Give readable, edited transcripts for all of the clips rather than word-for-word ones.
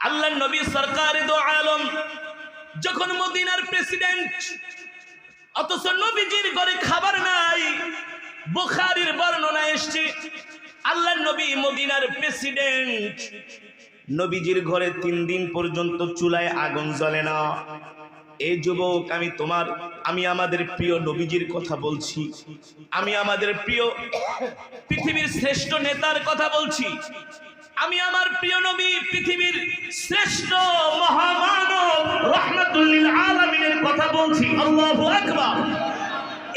আল্লাহর নবী সরকারে দো আলম যখন মদিনার প্রেসিডেন্ট, অথচ নবীজির ঘরে খাবার নাই। বুখারীর বর্ণনা এসেছে আল্লাহর নবী মদিনার প্রেসিডেন্ট, নবীজির ঘরে 3 দিন পর্যন্ত চুলায় আগুন জ্বলে না। এই যুবক, আমি আমাদের প্রিয় নবীজির কথা বলছি, আমি আমাদের প্রিয় পৃথিবীর শ্রেষ্ঠ নেতার কথা বলছি, আমি আমার প্রিয় নবী পৃথিবীর শ্রেষ্ঠ মহামানব রাহমাতুল লিল আলামিনের কথা বলছি। আল্লাহু আকবার।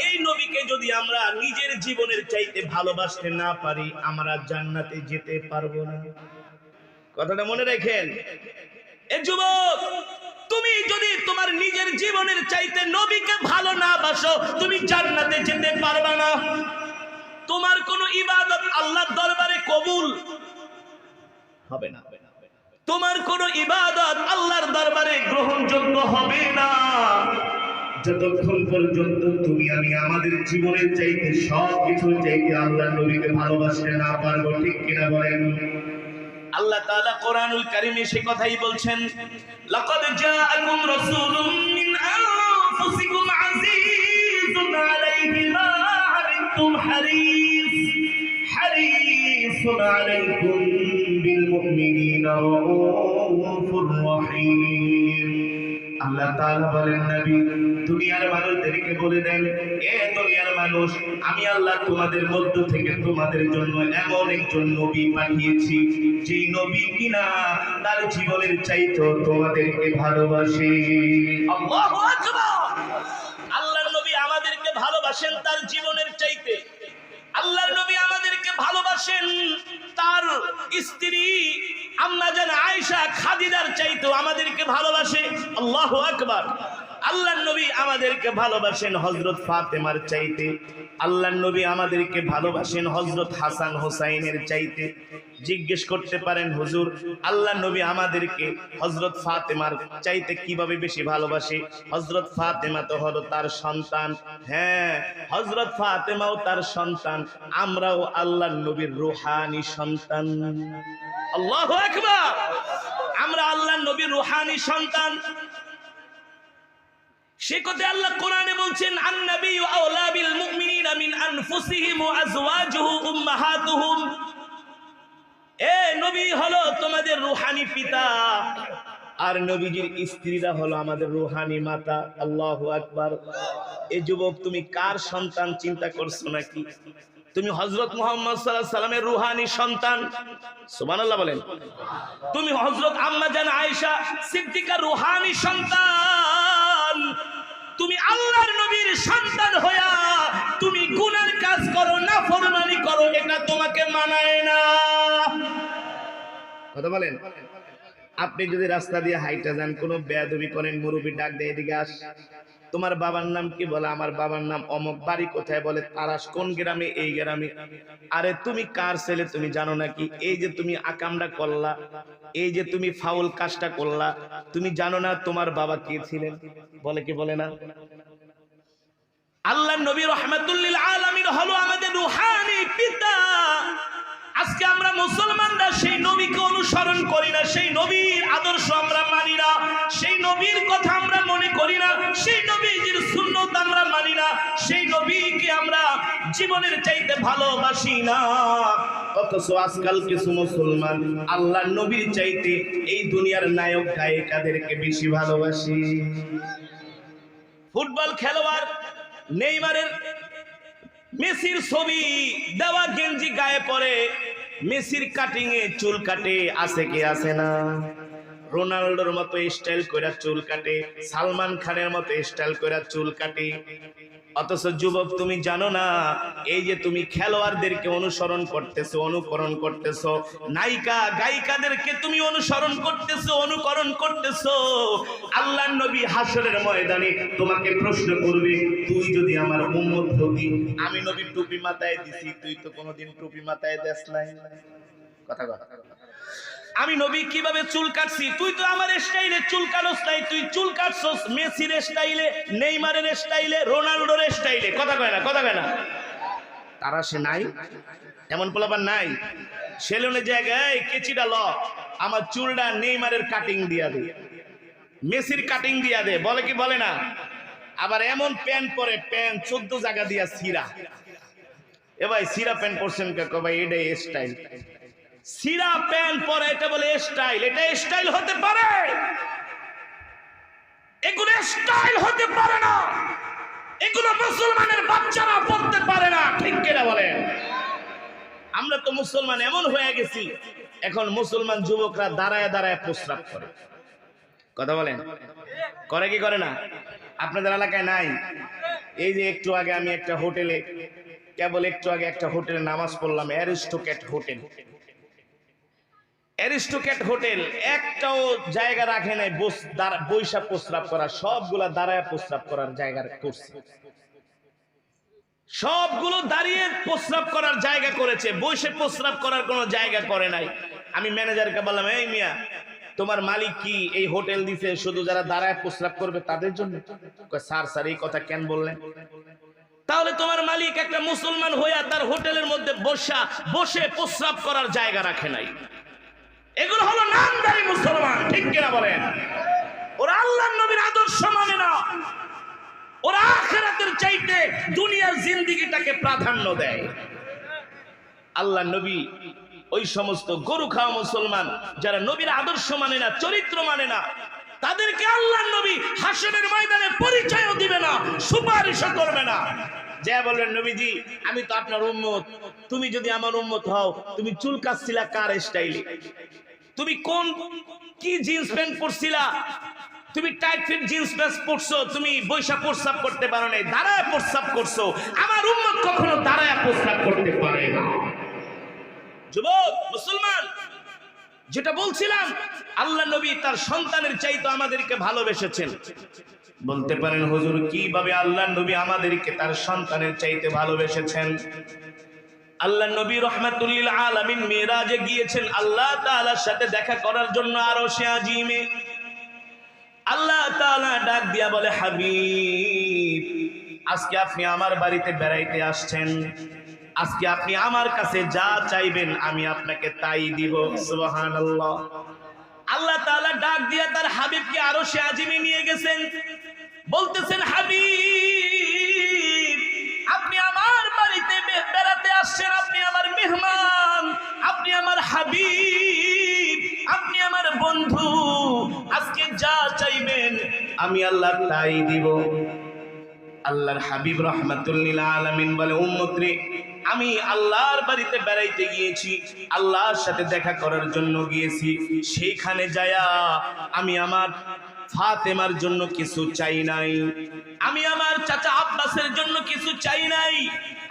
এই নবীকে যদি আমরা নিজের জীবনের চাইতে ভালোবাসতে না পারি, আমরা জান্নাতে যেতে পারবো না। কথাটা মনে রাখেন। এই যুবক, তুমি যদি তোমার নিজের জীবনের চাইতে নবীকে ভালো না বাসো, তুমি জান্নাতে যেতে পারবে না। তোমার কোনো ইবাদত আল্লাহর দরবারে কবুল হবে না, তোমার কোনো ইবাদত আল্লাহর দরবারে গ্রহণযোগ্য হবে না যতক্ষণ পর্যন্ত তুমি আমি আমাদের জীবনের চাইতে সবকিছু চাইতে আল্লাহর নবীকে ভালোবাসতে না পারবো। ঠিক কিনা বলেন? আল্লাহ তাআলা কোরআনুল কারীমে সে কথাই বলছেন, লাকাদ জাআকুম রাসূলুম মিন আনফুসিকুম আযীজুন আলাইহি মা আনিতুম হারিসুন আলাইকুম বিল মুমিনিনা রাউফুর রহিম। আল্লাহ তাআলা বলেন, নবী দুনিয়ার মানুষদেরকে বলে দেন, এ দুনিয়ার মানুষ, আমি আল্লাহ তোমাদের মধ্য থেকে তোমাদের জন্য এমন একজন নবী পাঠিয়েছি, যেই নবী কিনা তার জীবনের চাইতে তোমাদেরকে ভালোবাসে। আল্লাহু আকবার। আল্লাহর নবী আমাদেরকে ভালোবাসেন তার জীবনের চাইতে। আল্লাহর নবী আমাদেরকে ভালোবাসেন তার স্ত্রী আম্মা জান আয়েশা খাদিজার চাইতেও আমাদেরকে ভালোবাসে। আল্লাহু আকবার। আল্লাহর নবী আমাদেরকে ভালোবাসেন হযরত ফাতেমার চাইতে। আল্লাহর নবী আমাদেরকে ভালোবাসেন হযরত হাসান হোসাইনের চাইতে। জিজ্ঞেস করতে পারেন, হুজুর আল্লাহর নবী আমাদেরকে হযরত ফাতেমার চাইতে কিভাবে বেশি ভালোবাসে? হযরত ফাতেমা তো হলো তার সন্তান। হ্যাঁ, হযরত ফাতেমাও তার সন্তান, আমরাও আল্লাহর নবীর রূহানি সন্তান। আল্লাহু আকবার। আমরা আল্লাহর নবীর রূহানি সন্তান। সে কথা আল্লাহ কোরআনে বলছেন, আন-নাবিয়্যু আওলা বিল মুমিনিনা মিন আনফুসিহিম ওয়া আজওয়াজুহু উম্মাহাতুহুম। এ নবী হলো তোমাদের রূহানি পিতা, আর নবীজির স্ত্রীরা হলো আমাদের রূহানি মাতা। আল্লাহু আকবার। এই যুবক, তুমি কার সন্তান চিন্তা করছো নাকি? তুমি হযরত মুহাম্মদ সাল্লাল্লাহু আলাইহি সাল্লামের রূহানি সন্তান। সুবহানাল্লাহ বলেন। তুমি হযরত আম্মা জান আয়েশা সিদ্দিকার রূহানি সন্তান। তুমি আল্লাহর নবীর সন্তান হইয়া তুমি গুনার কাজ করো, নাফরমানি করো, এটা তোমাকে মানায় না। কথা বলেন। আপনি যদি রাস্তা দিয়ে হাইটা যান, কোনো বেয়াদবি করেন, মুরব্বি ডাক দেয়, এদিকে আস, তোমার বাবার নাম কি? বলে আমার বাবার নাম অমুক। বাড়ি কোথায়? বলে তারাস। কোন গ্রামে? এই গ্রামে। আরে তুমি কার ছেলে তুমি জানো নাকি? এই যে তুমি আকামটা করলা, এই যে তুমি ফাউল কাজটা করলা, তুমি জানো না তোমার বাবা কে ছিলেন? বলে কি বলে না? আল্লাহর নবী রাহমাতুল লিল আলামিন হলো আমাদের রূহানি পিতা। আজকে আমরা মুসলমানরা সেই নবীকে অনুসরণ করি না, সেই নবীর আদর্শ আমরা মানি না, সেই নবীর কথা আমরা মনে করি না, সেই নবীর সুন্নাত আমরা মানি না, সেই নবীকে আমরা জীবনের চাইতে ভালোবাসি না। অথচ আজকাল কিছু মুসলমান আল্লাহর নবীর চাইতে এই দুনিয়ার নায়ক গায়িকাদেরকে বেশি ভালোবাসে। ফুটবল খেলোয়াড় নেইমারের, মেসির ছবি দেওয়া গেঞ্জি গায়ে পরে, মেসির কাটিং এ চুল কাটে, আছে কি আছে না? রোনাল্ডোর মতো স্টাইল কইরা চুল কাটে, সালমান খানের মতো স্টাইল কইরা চুল কাটে। অথচ যুবক, তুমি জানো না, এই যে তুমি খেলোয়াড়দেরকে অনুসরণ করতেছো, অনুকরণ করতেছো, নায়িকা গায়িকাদেরকে তুমি অনুসরণ করতেছো, অনুকরণ করতেছো, আল্লাহর নবী হাসরের ময়দানে তোমাকে প্রশ্ন করবে, তুই যদি আমার উম্মত হতি, আমি নবী টুপি মাথায় দিছি, তুই তো কোনোদিন টুপি মাথায় দেস নাই। কথা কথা। আমি নবী কিভাবে চুল কাটছি, তুই তো আমার স্টাইলে চুল কাটছ নাই, তুই চুল কাটছস মেসির স্টাইলে, নেইমারের স্টাইলে, রোনাল্ডোর স্টাইলে। কথা কয় না? কথা কয় না? তারা সে নাই, এমন পোলাপান নাই। সেলুনের জায়গায় কেচিটা ল, আমার চুলটা নেইমারের কাটিং দিয়া দে, মেসির কাটিং দিয়া দে, বলে কি বলে না? আবার এমন প্যান্ট পরে, প্যান্ট 14 জায়গা দিয়া সিরা। এ ভাই সিরা প্যান্ট পরছেন কে? ভাই এটাই স্টাইল। সিরা প্যান্ট পরে এটা বলে স্টাইল? এটা স্টাইল হতে পারে? এগুলো স্টাইল হতে পারে না। এগুলো মুসলমানের বাচ্চারা পড়তে পারে না, ঠিক কিনা বলেন? আমরা তো মুসলমান এমন হয়ে গেছি, এখন মুসলমান যুবকরা দাঁড়ায় দাঁড়ায় প্রস্রাব করে। কথা বলেন, করে কি করে না? আপনাদের এলাকায় নাই? এই যে একটু আগে আমি একটা হোটেলে, কেবল একটু আগে একটা হোটেলে নামাজ পড়লাম, অ্যারিস্টোক্র্যাট হোটেল। অ্যারিস্টোক্র্যাট হোটেল একটাও জায়গা রাখে নাই বৈশা প্রস্রাব করা, সবগুলা দাঁড়ায় প্রস্রাব করার জায়গা করছে। সবগুলো দাঁড়িয়ে প্রস্রাব করার জায়গা করেছে, বসে প্রস্রাব করার কোনো জায়গা করে নাই। আমি ম্যানেজারকে বললাম, এই মিয়া, তোমার মালিক কি এই হোটেল দিছে শুধু যারা দাঁড়ায় প্রস্রাব করবে তাদের জন্য? স্যার স্যার এই কথা কেন বললেন? তাহলে তোমার মালিক একটা মুসলমান হইয়া তার হোটেলের মধ্যে বসে প্রস্রাব করার জায়গা রাখে নাই। এগুলো হলো নামদারি মুসলমান, ঠিক কিনা বলেন? ওরা আল্লাহর নবীর আদর্শ মানে না, ওরা আখিরাতের চাইতে দুনিয়ার জিন্দেগিটাকে প্রাধান্য দেয়। আল্লাহর নবী ওই সমস্ত গরু খাওয়া মুসলমান যারা নবীর আদর্শ মানে না, চরিত্র মানে না, তাদেরকে আল্লাহর নবী হাসরের ময়দানে পরিচয়ও দিবে না, সুপারিশও করবে না। যে বলবেন, নবীজি আমি তো আপনার উম্মত, তুমি যদি আমার উম্মত হও, তুমি চুল কাটছিলা কার স্টাইলে? তুমি কি জিন্স প্যান্ট পরছিলা? তুমি টাইট ফিট জিন্স প্যান্ট পরছো, তুমি বৈশা প্রস্রাব করতে পারো নাই, দাঁড়ায় প্রস্রাব করছো। আমার উম্মত কখনো দাঁড়ায় প্রস্রাব করতে পারে না। যুবক মুসলমান, যেটা বলছিলাম, আল্লাহ নবী তার সন্তানের চাইতে আমাদেরকে ভালোবেসেছেন। বলতে পারেন হুজুর কিভাবে আল্লাহ নবী আমাদেরকে তার সন্তানের চাইতে ভালোবেসেছেন? আল্লাহ নবী রাহমাতুল লিল আলামিন মিরাজে গিয়েছেন আল্লাহ তাআলার সাথে দেখা করার জন্য আরশে আজিমে। আল্লাহ তাআলা ডাক দিয়া বলে, হাবিব, আজকে আপনি আমার বাড়িতে বেড়াইতে আসছেন, আজকে আপনি আমার কাছে যা চাইবেন আমি আপনাকে তাই দিব। সুবহানাল্লাহ। আল্লাহ তাআলা ডাক দিয়া তার হাবিবকে আরশে আজিমে নিয়ে গেছেন, বলতেছেন, হাবিব, আপনি আমার বাড়িতে বেড়াতে আসছেন, আপনি আমার মেহমান, আপনি আমার হাবিব, আপনি আমার বন্ধু, আজকে যা চাইবেন আমি আল্লাহ তাই দিব। আল্লাহর হাবিব রাহমাতুল লিল আলামিন বলে, উম্মত রে, আমি আল্লাহর বাড়িতে বেড়াইতে গিয়েছি, আল্লাহর সাথে দেখা করার জন্য গিয়েছি। সেইখানে যায়া আমি আমার ফাতেমার জন্য কিছু চাই নাই, আমি আমার চাচা আব্বাসের জন্য কিছু চাই নাই,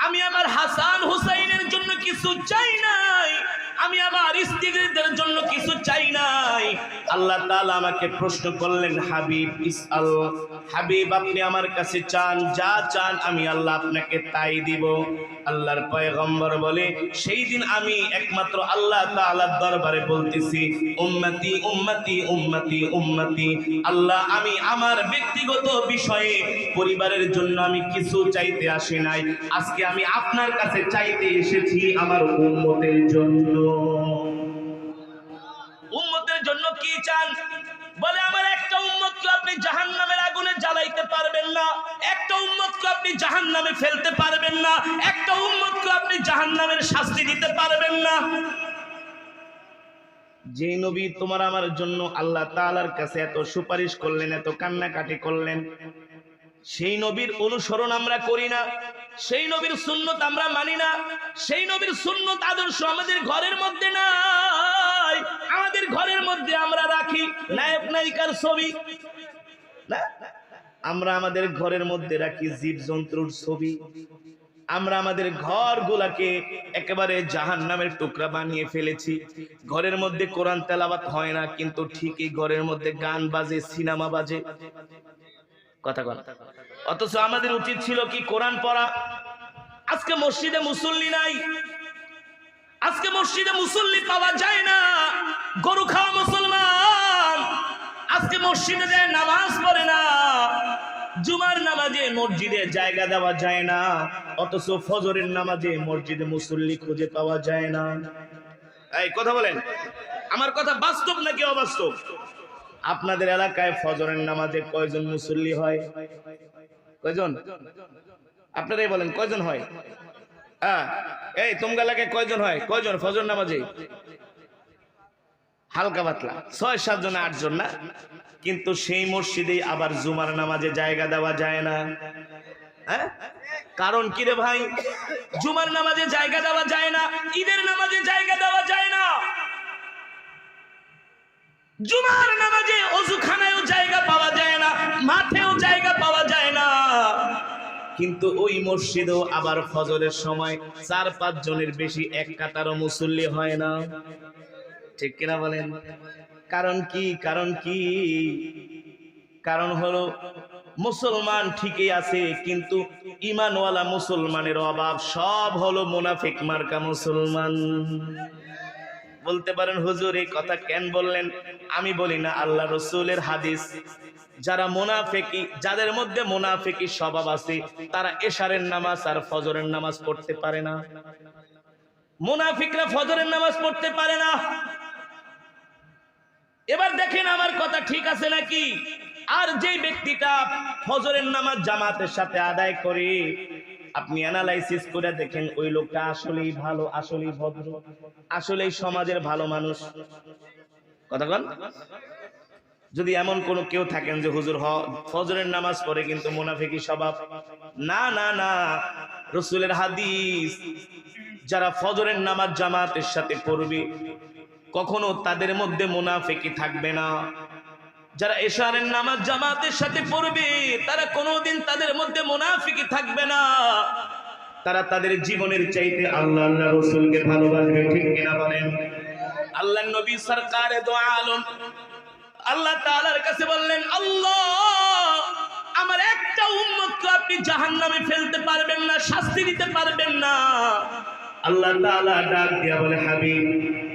আমি আমার হাসান হুসাইনের জন্য কিছু চাই নাই, আমি আমার স্ত্রীদের জন্য কিছু চাই নাই। আল্লাহ তাআলা আমাকে প্রশ্ন করলেন, হাবিব ইসআল, হাবিব আপনি আমার কাছে চান, যা চান আমি আল্লাহ আপনাকে তাই দিব। আল্লাহর পয়গম্বর বলে, সেই দিন আমি একমাত্র আল্লাহ তাআলার দরবারে বলতেছি, উম্মতি উম্মতি উম্মতি উম্মতি। আল্লাহ, আমি আমার ব্যক্তিগত বিষয়ে পরিবারের জন্য আমি কিছু চাইতে আসি নাই, আজকে আমি আপনার কাছে চাইতে এসেছি আমার উম্মতের জন্য। উম্মতের জন্য কি চান? বলে, আমার একটা উম্মতকে আপনি জাহান্নামের আগুনে জ্বালাইতে পারবেন না, একটা উম্মতকে আপনি জাহান্নামে ফেলতে পারবেন না, একটা উম্মতকে আপনি জাহান্নামের শাস্তি দিতে পারবেন না। যে নবী তোমার আমার জন্য আল্লাহ তাআলার কাছে এত সুপারিশ করলেন, এত কান্নাকাটি করলেন, সেই নবীর অনুসরণ আমরা করি না, সেই নবীর সুন্নত আমরা মানি না, সেই নবীর সুন্নত আদর্শ আমাদের ঘরের মধ্যে নাই। আমাদের ঘরের মধ্যে আমরা রাখি নায়ক নায়িকার ছবি, না, আমরা আমাদের ঘরের মধ্যে রাখি জীবজন্তুর ছবি। আমরা আমাদের ঘরগুলাকে একেবারে জাহান্নামের টুকরা বানিয়ে ফেলেছি। ঘরের মধ্যে কোরআন তেলাওয়াত হয় না, কিন্তু ঠিকই ঘরের মধ্যে গান বাজে, সিনেমা বাজে। কথা কথা। অথচ আমাদের উচিত ছিল কি? কোরআন পড়া। আজকে মসজিদে মুসল্লি নাই, আজকে মসজিদে মুসল্লি পাওয়া যায় না, গরু খাওয়া মুসলমান আজকে মসজিদে যায়, নামাজ পড়ে না, জুমার নামাজে মসজিদে জায়গা দেওয়া যায় না, অথচ ফজরের নামাজে মসজিদে মুসল্লি খুঁজে পাওয়া যায় না। এই কথা বলেন, আমার কথা বাস্তব নাকি অবাস্তব? আপনাদের এলাকায় ফজরের নামাজে কয়জন মুসল্লি হয়? কয়জন? আপনারাই বলেন কয়জন হয়? হ্যাঁ, এই তোমরা এলাকায় কয়জন হয়? কয়জন ফজর নামাজে? হালকা পাতলা 6-7 জন 8 জন না? কিন্তু সেই মসজিদে আবার জুমার নামাজে জায়গা দেওয়া যায় না। হ্যাঁ, কারণ কি রে ভাই? জুমার নামাজে জায়গা দেওয়া যায় না, ঈদের নামাজে জায়গা দেওয়া যায় না। জুমার নামাজে ওযুখানায়ও জায়গা পাওয়া যায় না, মাঠেও জায়গা পাওয়া যায় না। কিন্তু ওই মসজিদেও আবার ফজরের সময় 4-5 জনের বেশি এক কাতারও মুসল্লি হয় না। ঠিক কিনা বলেন? কারণ কি? কারণ কি? কারণ হলো মুসলমান ঠিকই আছে, কিন্তু ঈমানওয়ালা মুসলমানের অভাব। সব হলো মুনাফিক মার্কা মুসলমান। বলতে পারেন হুজুর এই কথা কেন বললেন? আমি বলি না, আল্লাহ রাসূলের হাদিস। যারা মুনাফিকি, যাদের মধ্যে মুনাফিকি স্বভাব আছে, তারা এশারের নামাজ আর ফজরের নামাজ পড়তে পারে না। মুনাফিকরা ফজরের নামাজ পড়তে পারে না। এবার দেখেন আমার কথা ঠিক আছে নাকি? আর যে ব্যক্তিটা ফজরের নামাজ জামাতের সাথে আদায় করে, আপনি অ্যানালাইসিস করে দেখেন ওই লোকটা আসলেই ভালো, আসলেই ভদ্র, আসলেই সমাজের ভালো মানুষ। কথা বল। যদি এমন কোন কেউ থাকেন যে হুজুর ফজরের নামাজ পড়ে কিন্তু মুনাফিকি স্বভাব, না না না, রাসূলের হাদিস, যারা ফজরের নামাজ জামাতের সাথে পড়বে কখনো তাদের মধ্যে মুনাফিকি থাকবে না। যারা এশারের নামাজ জামাতের সাথে পড়বে তারা কোনোদিন তাদের মধ্যে মুনাফিকি থাকবে না। তারা তাদের জীবনের চাইতে আল্লাহ আল্লাহ রাসূলকে ভালোবাসবে। ঠিক কিনা বলেন? আল্লাহর নবী সরকারে দো আলম আল্লাহ তাআলার কাছে বললেন, আল্লাহ আমার একটা উম্মতকে আপনি জাহান্নামে ফেলতে পারবেন না, শাস্তি দিতে পারবেন না। আল্লাহ তাআলা ডাক দিয়া বলে, হাবিব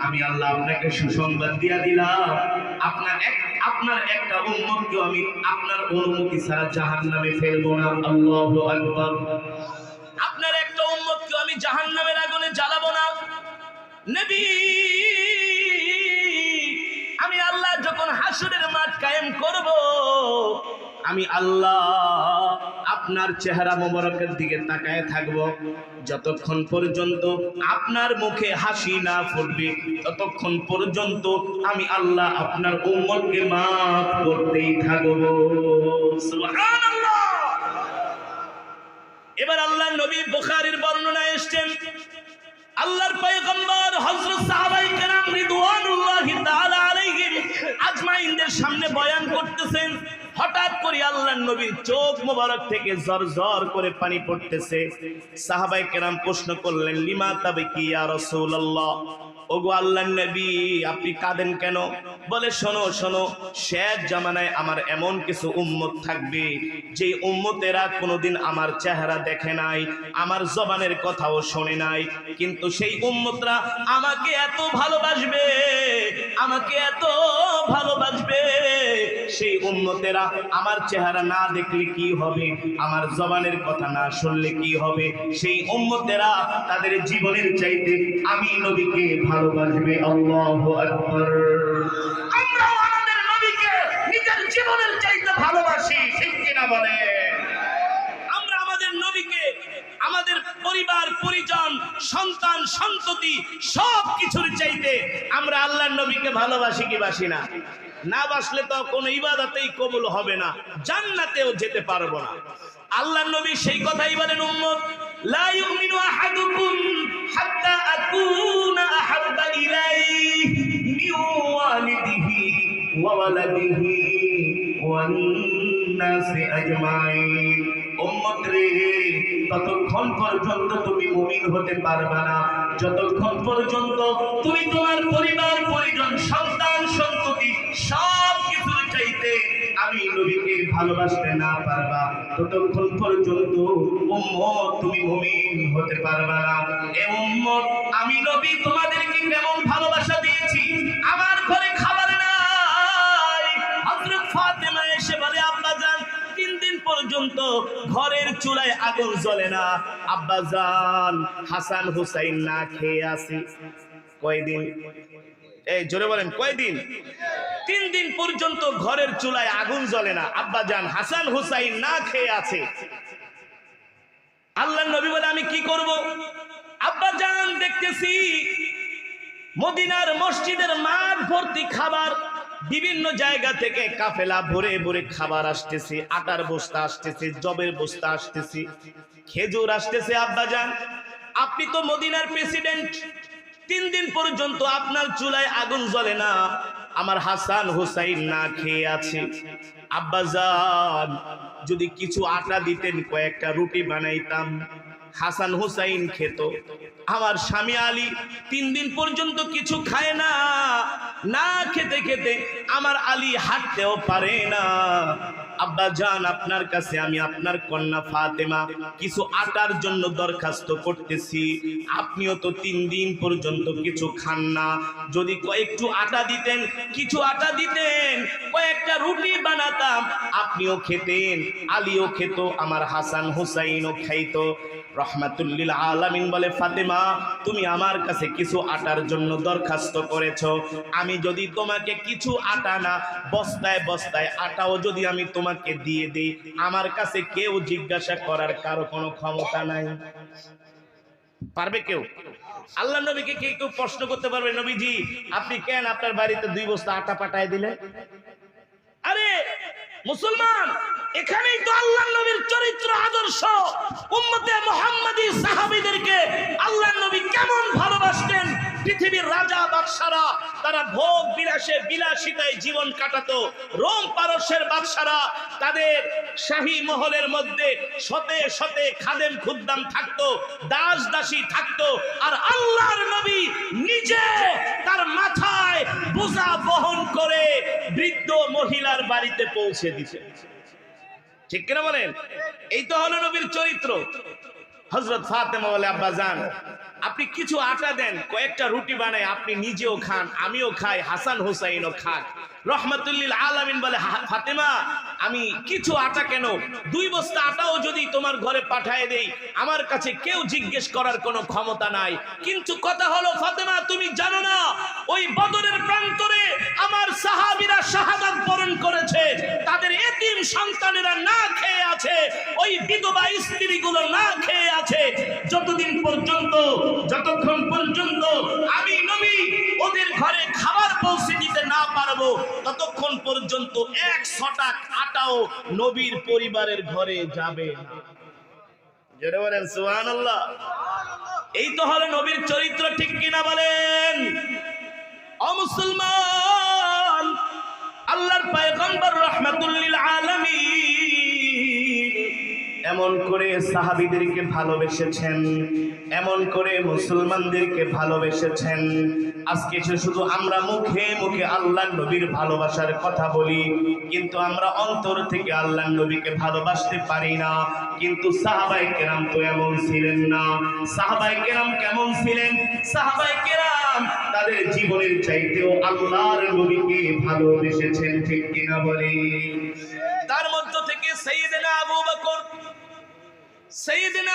আমি আল্লাহ আপনাকে সুসংবাদ দিয়া দিলাম, আপনার একটা উম্মতকে আমি আপনার অনুমতি ছাড়া জাহান্নামে ফেলবো না। আল্লাহু আকবার। আপনার একটা উম্মতকে আমি জাহান্নামের আগুনে জ্বালাবো না। নবী, আমি আল্লাহ যখন হাসরের মাঠ কায়েম করব, আমি আল্লাহ আপনার চেহারা মোবারকের দিকে তাকায় থাকব। যতক্ষণ পর্যন্ত আপনার মুখে হাসি না ফুটবে ততক্ষণ পর্যন্ত আমি আল্লাহ আপনার উম্মতকে মাফ করতেই থাকব। সুবহানাল্লাহ। এবার আল্লাহর নবী বুখারীর বর্ণনায় এসেছেন, আল্লাহর পয়গম্বর হযরত সাহাবায়ে কেরাম রিদওয়ানুল্লাহি তাআলা আলাইহিম আজমাইনদের সামনে বয়ান করতেছেন। হঠাৎ করে আল্লাহর নবীর চোখ মোবারক থেকে ঝরঝর করে পানি পড়তেছে। সাহাবায়ে কেরাম প্রশ্ন করলেন, লিমা তাবকি ইয়া রাসূলুল্লাহ, ওগো আল্লাহর নবী আপনি কাঁদেন কেন? বলে, শোনো শোনো, শেষ জামানায় আমার এমন কিছু উম্মত থাকবে যে উম্মতেরা কোনোদিন আমার চেহারা দেখে নাই, আমার জবানের কথাও শোনে নাই, কিন্তু সেই উম্মতরা আমাকে এত ভালোবাসবে, আমাকে এত ভালোবাসবে। সেই উম্মতেরা আমার চেহারা না দেখলে কি হবে, আমার জবানের কথা না শুনলে কি হবে, সেই উম্মতেরা তাদের জীবনের চাইতে আমি নবীকে ভালোবাসবে। আল্লাহু আকবার। আমরা আমাদের নবীকে নিজের জীবনের চাইতে ভালোবাসি। ঠিক কিনা বলে? আমরা আমাদের নবীকে আমাদের পরিবার পরিজন সন্তান সন্ততি সব কিছুর চাইতে আমরা আল্লাহর নবীকে ভালোবাসি কি বাসি না? না বাসলে তো কোনো ইবাদতেই কবুল হবে না, জান্নাতেও যেতে পারবো না। আল্লাহর নবী সেই কথাই বলেন, উম্মত লা ইউমিনু আহাদুকুম হাত্তা আকুনা আহাব্বা ইলাইহি মিন ওয়ালিদিহি ওয়া ওয়ালাদিহি ওয়ান নাসি আজমাইন। উম্মত রে, ততক্ষণ পর্যন্ত তুমি মুমিন হতে পারবে না যতক্ষণ পর্যন্ত তুমি তোমার পরিবার পরিজন সন্তান সন্ততি সব কিছুর চাইতে আমি নবীকে ভালোবাসতে না পারবা, ততক্ষণ পর্যন্ত উম্মত তুমি মুমিন হতে পারবা না। এ উম্মত, আমি নবী তোমাদেরকে কেমন ভালোবাসা দিয়েছি। আমার ঘরে খাবার নাই, হযরত ফাতেমা এসে বলে, আব্বাজান 3 দিন পর্যন্ত ঘরের চুলায় আগুন জ্বলে না, আব্বাজান হাসান হুসাইন না খেয়ে আছে। কয়দিন? এই জোরে বলেন কয়দিন? 3 দিন পর্যন্ত ঘরের চুলায় আগুন জ্বলে না। আব্বাজান হাসান হুসাইন না খেয়ে আছে। আল্লাহর নবী বলে আমি কি করব? আব্বাজান দেখতেছি মদিনার মসজিদের মাঠ ভর্তি খাবার, বিভিন্ন জায়গা থেকে কাফেলা ভরে ভরে খাবার আসতেছে, আটার বস্তা আসতেছে, জবের বস্তা আসতেছে, খেজুর আসতেছে। আব্বাজান আপনি তো মদিনার প্রেসিডেন্ট, 3 দিন পর্যন্ত আপনার চুলায় আগুন জ্বলে না, আমার হাসান হুসাইন না খেয়ে আছে। আব্বাজান যদি কিছু আটা দিতেন, কয়েকটা রুটি বানাইতাম, হাসান হুসাইন খেত। আমার স্বামী আলী 3 দিন পর্যন্ত কিছু খায় না, না খেতে খেতে আমার আলী হাঁটতেও পারে না। আব্বাজান আপনার কাছে আমি আপনার কন্যা ফাতেমা কিছু আটার জন্য দরখাস্ত করতেছি। আপনিও তো 3 দিন পর্যন্ত কিছু খান না, যদি কয়েকটু আটা দিতেন, কিছু আটা দিতেন, কয়েকটা রুটি বানাতাম, আপনিও খেতেন, আলীও খেত, আমার হাসান হুসাইনও খাইতো। রহমাতুল্লিল আলামিন বলে ফাতেমা তুমি আমার কাছে কিছু আটার জন্য দরখাস্ত করেছো, আমি যদি তোমাকে কিছু আটা না বস্তায় বস্তায় আটাও যদি আমি তোমাকে দিয়ে দেই, আমার কাছে কেউ জিজ্ঞাসা করার কারো কোনো ক্ষমতা নাই। পারবে কেউ? আল্লাহ নবীকে কে কেউ প্রশ্ন করতে পারবে নবীজি আপনি কেন আপনার বাড়িতে 2 বস্তা আটা পাঠায় দিলেন? আরে মুসলমান, এখানেই তো আল্লাহর নবীর চরিত্র আদর্শ। উম্মতে মুহাম্মাদী সাহাবীদেরকে আল্লাহর নবী কেমন ভালোবাসতেন। পৃথিবীর রাজা বাদশারা তারা ভোগ বিলাসে বিলাসিতায় জীবন কাটাতো। রোম পারস্যের বাদশারা তাদের শাহী মহলের মধ্যে শতে শতে খাদেম খুদ্দাম থাকতো, দাস দাসী থাকতো, আর আল্লাহর নবী নিজে তার মাথায় বোঝা বহন করে বৃদ্ধ মহিলার বাড়িতে পৌঁছে দিতে। ঠিক কিনা বলেন? এই তো হলো নবীর চরিত্র। হযরত ফাতেমা বলে আব্বাজান আপনি কিছু আটা দেন, কয়েকটা রুটি বানায় আপনি নিজেও খান, আমিও খাই, হাসান হুসাইনও খান। রহমাতুল্লিল আলামিন বলে ফাতেমা আমি কিছু আটা কেন, 2 বস্তা আটাও যদি তোমার ঘরে পাঠায় দেই, আমার কাছে কেউ জিজ্ঞেস করার কোনো ক্ষমতা নাই। কিন্তু কথা হলো ফাতেমা তুমি জানো না ওই বদরের প্রান্তরে আমার সাহাবীরা শাহাদাত বরণ করেছে, তাদের এতিম সন্তানেরা না খেয়ে আছে, ওই বিধবা স্ত্রীগুলো না খেয়ে আছে। যতক্ষণ পর্যন্ত আমি নবী ওদের ঘরে খাবার পৌঁছে দিতে না পারবো, ততক্ষণ পর্যন্ত 1 ছটাক আটাও নবীর পরিবারের ঘরে যাবে না। জোরে বলেন সুবহানাল্লাহ। এই তো হলো নবীর চরিত্র, ঠিক কিনা বলেন? ও মুসলমান, আল্লাহর পয়গম্বর রাহমাতুল্লিল আলামিন এমন করে সাহাবীদেরকে ভালোবেসেছেন, এমন করে মুসলমানদেরকে ভালোবেসেছেন। আজকে শুধু আমরা মুখে মুখে আল্লাহর নবীর ভালোবাসার কথা বলি, কিন্তু আমরা অন্তর থেকে আল্লাহর নবীকে ভালোবাসতে পারি না। কিন্তু সাহাবায়ে কেরাম তো এমন ছিলেন না। সাহাবায়ে কেরাম কেমন ছিলেন? সাহাবায়ে কেরাম তাদের জীবনের চাইতেও আল্লাহর নবীকে ভালোবেসেছেন, ঠিক কিনা বলি? তার মধ্য থেকে সাইয়েদনা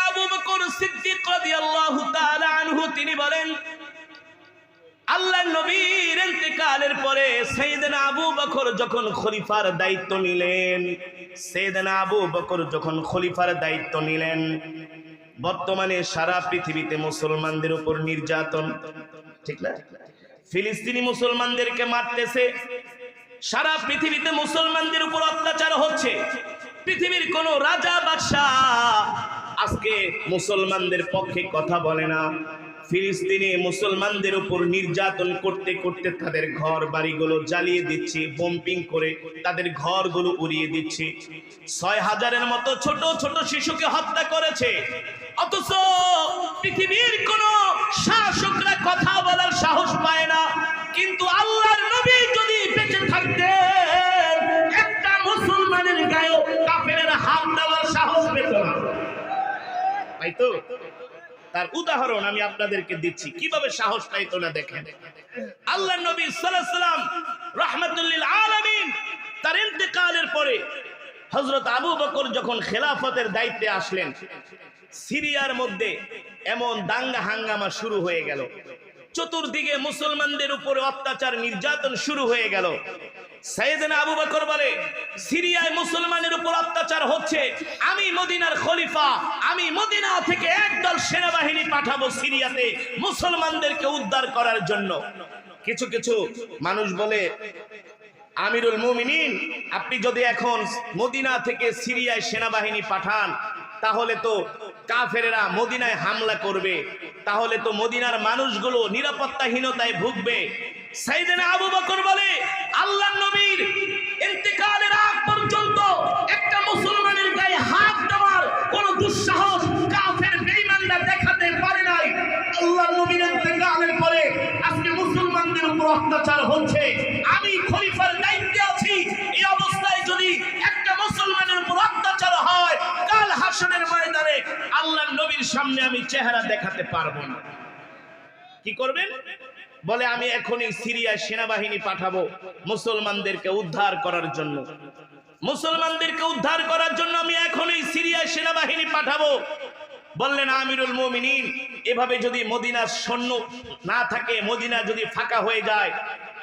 আবু বকর সিদ্দিক রাদিয়াল্লাহু তাআলা আনহু তিনি বলেন আল্লাহর নবীর ইন্তেকালের পরে সাইয়েদনা আবু বকর যখন খলিফার দায়িত্ব নিলেন, বর্তমানে সারা পৃথিবীতে মুসলমানদের উপর নির্যাতন, ঠিক না? ফিলিস্তিনি মুসলমানদেরকে মারতেছে, সারা পৃথিবীতে মুসলমানদের উপর অত্যাচার হচ্ছে। পৃথিবীর কোন রাজা বাদশাহ আজকে মুসলমানদের পক্ষে কথা বলে না। ফিলিস্তিনে মুসলমানদের উপর নির্যাতন করতে করতে তাদের ঘর বাড়িগুলো জ্বালিয়ে দিচ্ছে, বোম্পিং করে তাদের ঘরগুলো উড়িয়ে দিচ্ছে। 6000-এর মতো ছোট ছোট শিশুকে হত্যা করেছে। অথচ পৃথিবীর কোন শাসকরা কথা বলার সাহস পায় না। কিন্তু আল্লাহর নবী যদি বেঁচে থাকতেন, একটা মুসলমানের গায়ে কাফেরের হাত দেওয়ার সাহস পেত না। তাই তো তার উদাহরণ আমি আপনাদেরকে দিচ্ছি কিভাবে সাহস পাইত না। দেখেন আল্লাহর নবী সাল্লাল্লাহু আলাইহি ওয়াসাল্লাম রাহমাতুল্লিল আলামিন তার ইন্তেকালের পরে হযরত আবু বকর যখন খেলাফতের দায়িত্বে আসলেন, সিরিয়ার মধ্যে এমন দাঙ্গা হাঙ্গামা শুরু হয়ে গেল। চতুর্দিকে মুসলমানদের উপরে অত্যাচার নির্যাতন শুরু হয়ে গেল। সাইয়েদনা আবু বকর বলে, সিরিয়ায় মুসলমানের উপর অত্যাচার হচ্ছে, আমি মদিনার খলিফা, আমি মদিনা থেকে একদল সেনাবাহিনী পাঠাবো সিরিয়াতে মুসলমানদেরকে উদ্ধার করার জন্য। কিছু কিছু মানুষ বলে, আমিরুল মুমিনিন, আপনি যদি এখন মদিনা থেকে সিরিয়ায় সেনাবাহিনী পাঠান তাহলে তো কাফেরেরা মদিনায় হামলা করবে, তাহলে তো মদিনার মানুষগুলো নিরাপত্তাহীনতায় ভুগবে। সাইয়েদনা আবু বকর বলে, আল্লাহর নবীর ইন্তেকালের আগ পর্যন্ত একটা মুসলমানের গায়ে হাত দেওয়ার কোন দুঃসাহস কাফের বেঈমানরা দেখাতে পারে নাই। আল্লাহর নবীর ইন্তেকালের পরে আজকে মুসলমানদের উপর অত্যাচার হচ্ছে, আমি খলিফার দায়িত্বে আছি। এই অবস্থায় যদি একটা মুসলমানের উপর অত্যাচার হয়, কাল হাসরের ময়দানে আল্লাহর নবীর সামনে আমি চেহারা দেখাতে পারবো না। কি করবেন? বলে, আমি এখনই সিরিয়ায় সেনাবাহিনী পাঠাবো মুসলমানদেরকে উদ্ধার করার জন্য। মুসলমানদেরকে উদ্ধার করার জন্য আমি এখনই সিরিয়ায় সেনাবাহিনী পাঠাবো। বললেন, আমিরুল মুমিনিন, এভাবে যদি মদিনার সৈন্য না থাকে, মদিনা যদি ফাঁকা হয়ে যায়,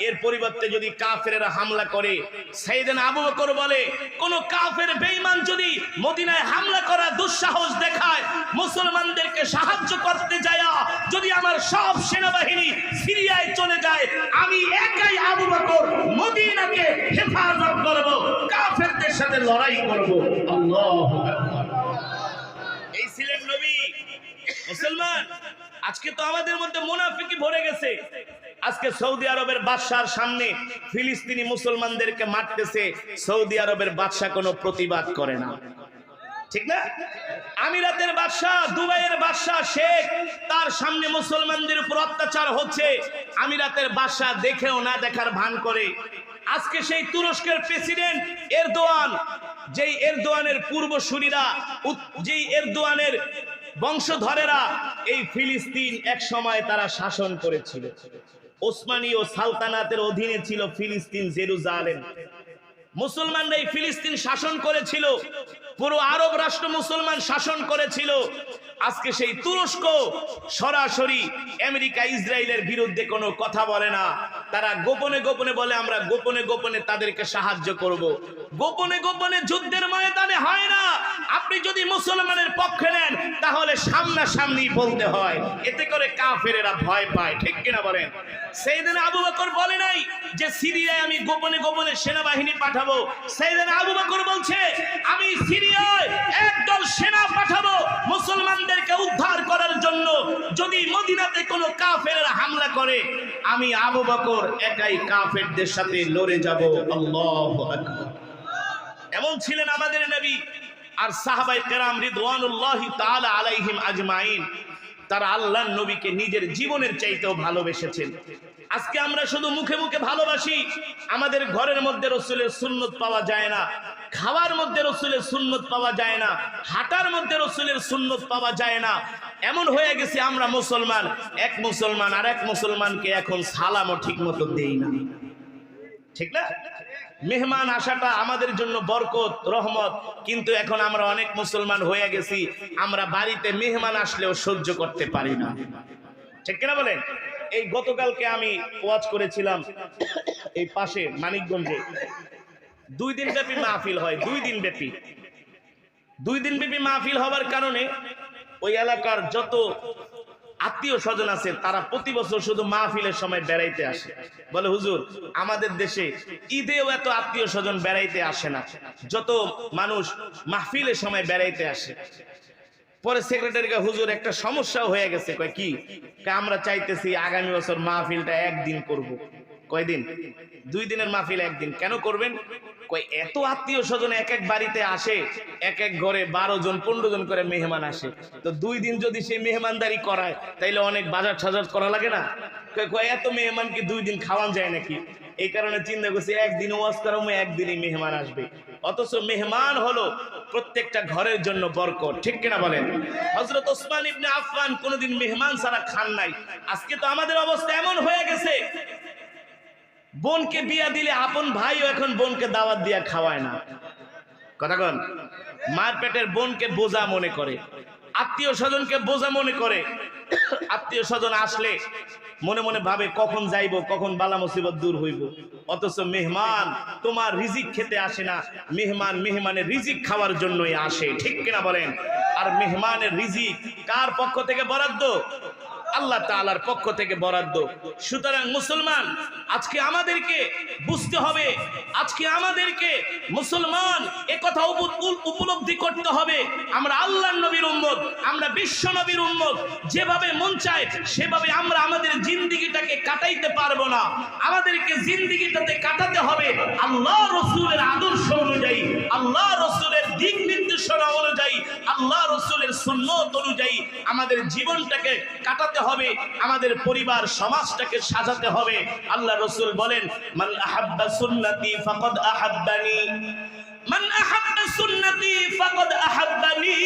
এর পরিবর্তে যদি কাফেরেরা হামলা করে, সাইয়েদনা আবু বকর বলে, কোন কাফের বেঈমান যদি মদিনায় হামলা করার দুঃসাহস দেখায়, মুসলমানদেরকে সাহায্য করতে যায়, যদি আমার সব সেনাবাহিনী সিরিয়ায় চলে যায়, আমি একাই আবু বকর মদিনাকে হেফাজত করব, কাফেরদের সাথে লড়াই করব। আল্লাহু আকবার। এই ছিলেন নবী। মুসলমান, আজকে তো আমাদের মধ্যে মুনাফিকি ভরে গেছে। আজকে সৌদি আরবের বাদশার সামনে ফিলিস্তিনি মুসলমানদেরকে মারতেছে, সৌদি আরবের বাদশা কোনো প্রতিবাদ করে না, ঠিক না? আমিরাতের বাদশা, দুবাইয়ের বাদশা শেখ, তার সামনে মুসলমানদের উপর অত্যাচার হচ্ছে, আমিরাতের বাদশা দেখেও না দেখার ভান করে। আজকে সেই তুরস্কের প্রেসিডেন্ট এরদোয়ান, যেই এরদোয়ানের পূর্বসূরীরা, যেই এরদোয়ানের বংশধরেরা এই ফিলিস্তিন এক সময় তারা শাসন করেছিল, ওসমানীয় সালতানাতের অধীনে ছিল ফিলিস্তিন, জেরুজালেম। মুসলমানরা এই ফিলিস্তিন শাসন করেছিল, পুরো আরব রাষ্ট্র মুসলমান শাসন করেছিল। আজকে সেই তুরস্ক সরাসরি আমেরিকা ইসরায়েলের বিরুদ্ধে কোনো কথা বলে না, তারা গোপনে গোপনে বলে, আমরা গোপনে গোপনে তাদেরকে সাহায্য করব। গোপনে গোপনে যুদ্ধের ময়দানে হয় না। আপনি যদি মুসলমানের পক্ষে নেন তাহলে সামনাসামনি বলতে হয়, এতে করে কাফেরেরা ভয় পায়, ঠিক কিনা বলেন? সাইয়েদনা আবু বকর বলে নাই যে সিরিয়ায় আমি গোপনে গোপনে সেনাবাহিনী পাঠাবো। সাইয়েদনা আবু বকর বলছে, আমি সিরিয়ায় একদল সেনা পাঠাবো মুসলমানদেরকে উদ্ধার করার জন্য। যদি মদিনাতে কোনো কাফেররা হামলা করে, আমি আবু বকর একাই কাফেরদের সাথে লড়ে যাব। আল্লাহু আকবার। এমন ছিলেন আমাদের নবী। আর সাহাবায়ে কেরাম রিদওয়ানুল্লাহি তাআলা আলাইহিম আজমাইন, তারা আল্লাহর নবীকে নিজের জীবনের চাইতেও ভালোবেসেছেন। আজকে আমরা শুধু মুখে মুখে ভালোবাসি, আমাদের ঘরের মধ্যে রাসূলের সুন্নত পাওয়া যায় না, খাওয়ার মধ্যে রাসূলের সুন্নত পাওয়া যায় না, হাঁটার মধ্যে রাসূলের সুন্নত পাওয়া যায় না। এমন হয়ে গেছে আমরা মুসলমান, এক মুসলমান আর এক মুসলমানকে এখন সালামও ঠিক মতো দেই না, ঠিক না? মেহমান আসাটা আমাদের জন্য বরকত, রহমত, কিন্তু এখন আমরা অনেক মুসলমান হয়ে গেছি, আমরা বাড়িতে মেহমান আসলেও সহ্য করতে পারি না, ঠিক কিনা বলেন? এই গতকালকে আমি ওয়াজ করেছিলাম এই পাশে মানিকগঞ্জে, 2 দিন ব্যাপী মাহফিল হয়। 2 দিন ব্যাপী মাহফিল হওয়ার কারণে ওই এলাকার যত আত্মীয় স্বজন আছে তারা প্রতি বছর শুধু মাহফিলের সময় বেড়াইতে আসে। বলে, হুজুর, আমাদের দেশে ঈদেও এত আত্মীয় স্বজন বেড়াইতে আসে না, যত মানুষ মাহফিলের সময় বেড়াইতে আসে। পরে সেক্রেটারিকে, হুজুর, একটা সমস্যাও হয়ে গেছে। কয় কি? আমরা চাইতেছি আগামী বছর মাহফিলটা একদিন করব। কয়দিন? 2 দিনের মাহফিল একদিন। কেন করবেন? কয়, এত আত্মীয় স্বজন এক এক বাড়িতে আসে, এক এক ঘরে 12 জন 15 জন করে মেহমান আসে, তো 2 দিন যদি সেই মেহমানদারি করায় তাইলে অনেক বাজার সাজার করা লাগে না? কয়, এত মেহমান কি 2 দিন খাওয়ান যায় নাকি? এই কারণে চিন্তা করছি একদিন ওয়াজ করাবো, একদিনই মেহমান আসবে। অথচ মেহমান হলো প্রত্যেকটা ঘরের জন্য বরকত, ঠিক কিনা বলেন? হযরত ওসমান ইবনে আফফান কোনোদিন মেহমান ছাড়া খান নাই। আজকে তো আমাদের অবস্থা এমন হয়ে গেছে, বোনকে বিয়া দিলে আপন ভাইও এখন বোনকে দাওয়াত দিয়া খাওয়ায় না। কথা কন? মার পেটের বোনকে বোঝা মনে করে, আত্মীয় স্বজনকে বোঝা মনে করে। আত্মীয় স্বজন আসলে মনে মনে ভাবে কখন যাইব, কখন বালা মুসিবত দূর হইব। অথচ মেহমান তোমার রিজিক খেতে আসে না, মেহমানের রিজিক খাওয়ার জন্যই আসে, ঠিক কিনা বলেন? আর মেহমানের রিজিক কার পক্ষ থেকে বরাদ্দ? আল্লাহ তাআলার পক্ষ থেকে বরাদ্দ। সুতরাং মুসলমান, আজকে আমাদেরকে বুঝতে হবে, আজকে আমাদেরকে মুসলমান একথা উপলব্ধি করতে হবে, আমরা আল্লাহর নবীর উম্মত, আমরা বিশ্ব নবীর উম্মত। যেভাবে মন চায় সেভাবে আমরা আমাদের জিন্দেগিটাকে কাটাইতে পারবো না। আমাদেরকে জিন্দেগিটাতে কাটাতে হবে আল্লাহ রসুলের আদর্শ অনুযায়ী, আল্লাহ রসুলের দিক নির্দেশনা অনুযায়ী, আল্লাহ রসুলের সুন্নত অনুযায়ী আমাদের জীবনটাকে কাটাতে হবে, আমাদের পরিবার সমাজটাকে সাজাতে হবে। আল্লাহ রসুল বলেন, মান আহাব্বা সুন্নতি ফাকাদ আহাব্বানি, মান আহাব্বা সুন্নতি ফাকাদ আহাব্বানি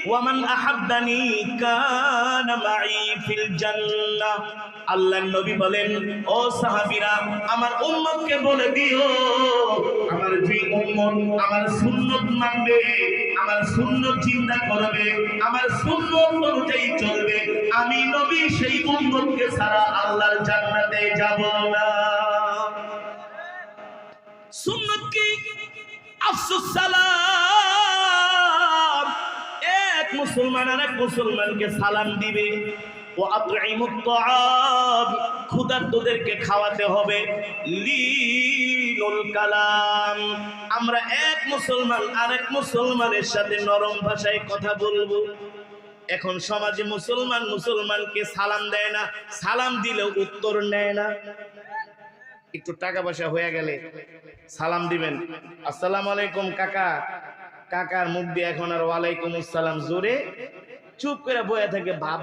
ওয়া মান আহাব্বানি কানা মাই ফিল জান্নাহ। আল্লাহর নবী বলেন, ও সাহাবীরা, আমার উম্মতকে বলে দিও, আমার যে উম্মত আমার সুন্নত মানবে, আমার সুন্নত চিন্তা করবে, আমার সুন্নত অনুযায়ী চলবে, আমি নবী সেই উম্মতকে ছাড়া আল্লাহর জান্নাতে যাব না। সুন্নত কি? আফসুস সালাম। এক মুসলমান আর এক মুসলমানকে সালাম দিবে। ও আতঈমুত তাআম, ক্ষুধার্তদেরকে খাওয়াতে হবে। লিনুল কালাম, আমরা এক মুসলমান আরেক মুসলমানের সাথে নরম ভাষায় কথা বলবো। এখন সমাজে মুসলমানকে সালাম দেয় না, সালাম দিলেও উত্তর নেয় না। একটু টাকা পয়সা হয়ে গেলে সালাম দিবেন, আসসালামু আলাইকুম কাকা, কাকার মুখ দিয়ে এখন আর ওয়ালাইকুম আসসালাম জোরে চুপ করে বয়ে থাকে, ভাব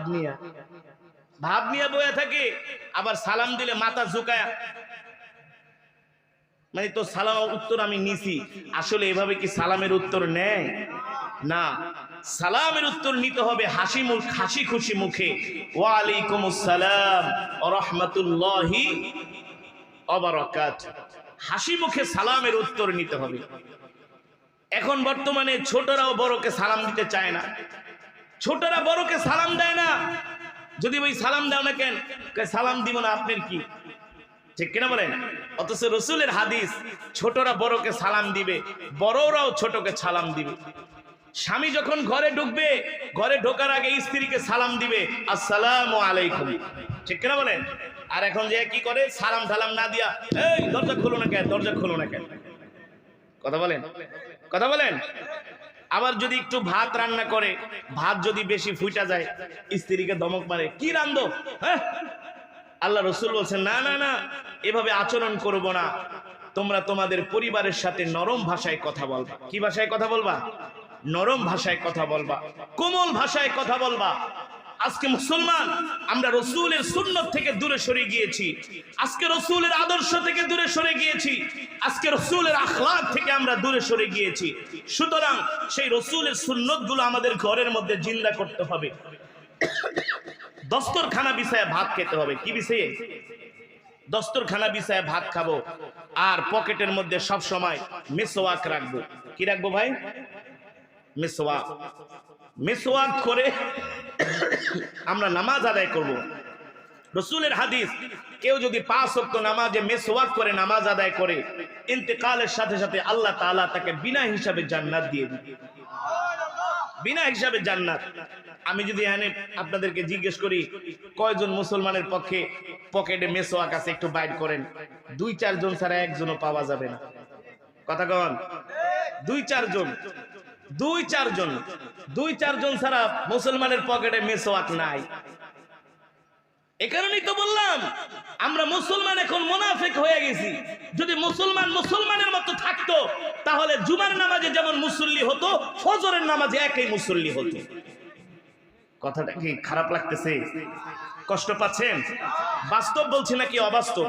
নিয়ে বয়ে থাকে। আবার সালাম দিলে মাথা ঝুঁকায়, মানে তো সালাম উত্তর আমি নিছি। আসলে এভাবে কি সালামের উত্তর নেয়? না, সালামের উত্তর নিতে হবে হাসি খুশি মুখে, ওয়ালাইকুম আসসালাম ওয়া রাহমাতুল্লাহি ওয়া বারাকাতুহু, হাসি মুখে সালামের উত্তর নিতে হবে। এখন বর্তমানে ছোটরাও বড়কে সালাম দিতে চায় না, ছোটরা বড়কে সালাম দেয় না। যদি ওই সালাম দাও না কেন, সালাম দিব না, আপনার কি, ঠিক কিনা বলেন? অথচ রসুলের হাদিস, ছোটরা বড়কে সালাম দিবে, বড়রাও ছোটকে সালাম দিবে। স্বামী যখন ঘরে ঢুকবে, ঘরে ঢোকার আগে স্ত্রীকে সালাম দিবে, আসসালামু আলাইকুম, ঠিক কিনা বলেন? আর এখন যে কি করে, সালাম ঠালাম না দিয়া, এই দরজা খুলো না কেন, দরজা খুলো না কেন, কথা বলেন। আবার যদি একটু ভাত রান্না করে, ভাত যদি বেশি ফুটা যায়, স্ত্রীকে ধমক মারে, কি রান্ধো? হ্যাঁ, আল্লাহ রসুল বলছেন, না না না, এভাবে আচরণ করব না। তোমরা তোমাদের পরিবারের সাথে নরম ভাষায় কথা বলবা। কি ভাষায় কথা বলবা? নরম ভাষায় কথা বলবা, কোমল ভাষায় কথা বলবা। আজকে মুসলমান আমরা রসুলের সুন্নত থেকে দূরে সরে গিয়েছি, আজকে রসুলের আদর্শ থেকে দূরে সরে গিয়েছি, আজকে রসুলের আখলাক থেকে আমরা দূরে সরে গিয়েছি। সুতরাং সেই রসুলের সুন্নতগুলো আমাদের ঘরের মধ্যে জিন্দা করতে হবে। দস্তরখানা বিছায় ভাত খেতে হবে। কি বিছায়ে? দস্তরখানা বিছায় ভাত খাবো, আর পকেটের মধ্যে সব সময় মিসওয়াক রাখবো। কি রাখবো ভাই? মিসওয়াক করে আমরা নামাজ আদায় করব। রসুলের হাদিস, কেউ যদি 5 ওয়াক্ত নামাজে মিসওয়াক করে নামাজ আদায় করে, ইন্তেকালের সাথে সাথে আল্লাহ তাআলা তাকে বিনা হিসাবে জান্নাত দিয়ে দিবে, বিনা হিসাবে জান্নাত। আমি যদি এখানে আপনাদেরকে জিজ্ঞেস করি, কয়জন মুসলমানের পক্ষে পকেটে মিসওয়াক আছে, একটু বাইর করেন। 2-4 জন ছাড়া একজনও পাওয়া যাবে না, কথা কন। 2-4 জন ছাড়া মুসলমানের পকেটে মিসওয়াক নাই। এ কারণেই তো বললাম, আমরা মুসলমান এখন মুনাফিক হয়ে গেছি। যদি মুসলমানের মতো থাকতো, তাহলে জুমার নামাজে যেমন মুসল্লি হতো, ফজরের নামাজে একই মুসল্লি হতো। কথাটা কি খারাপ লাগতেছে? কষ্ট পাচ্ছেন? বাস্তব বলছি নাকি অবাস্তব?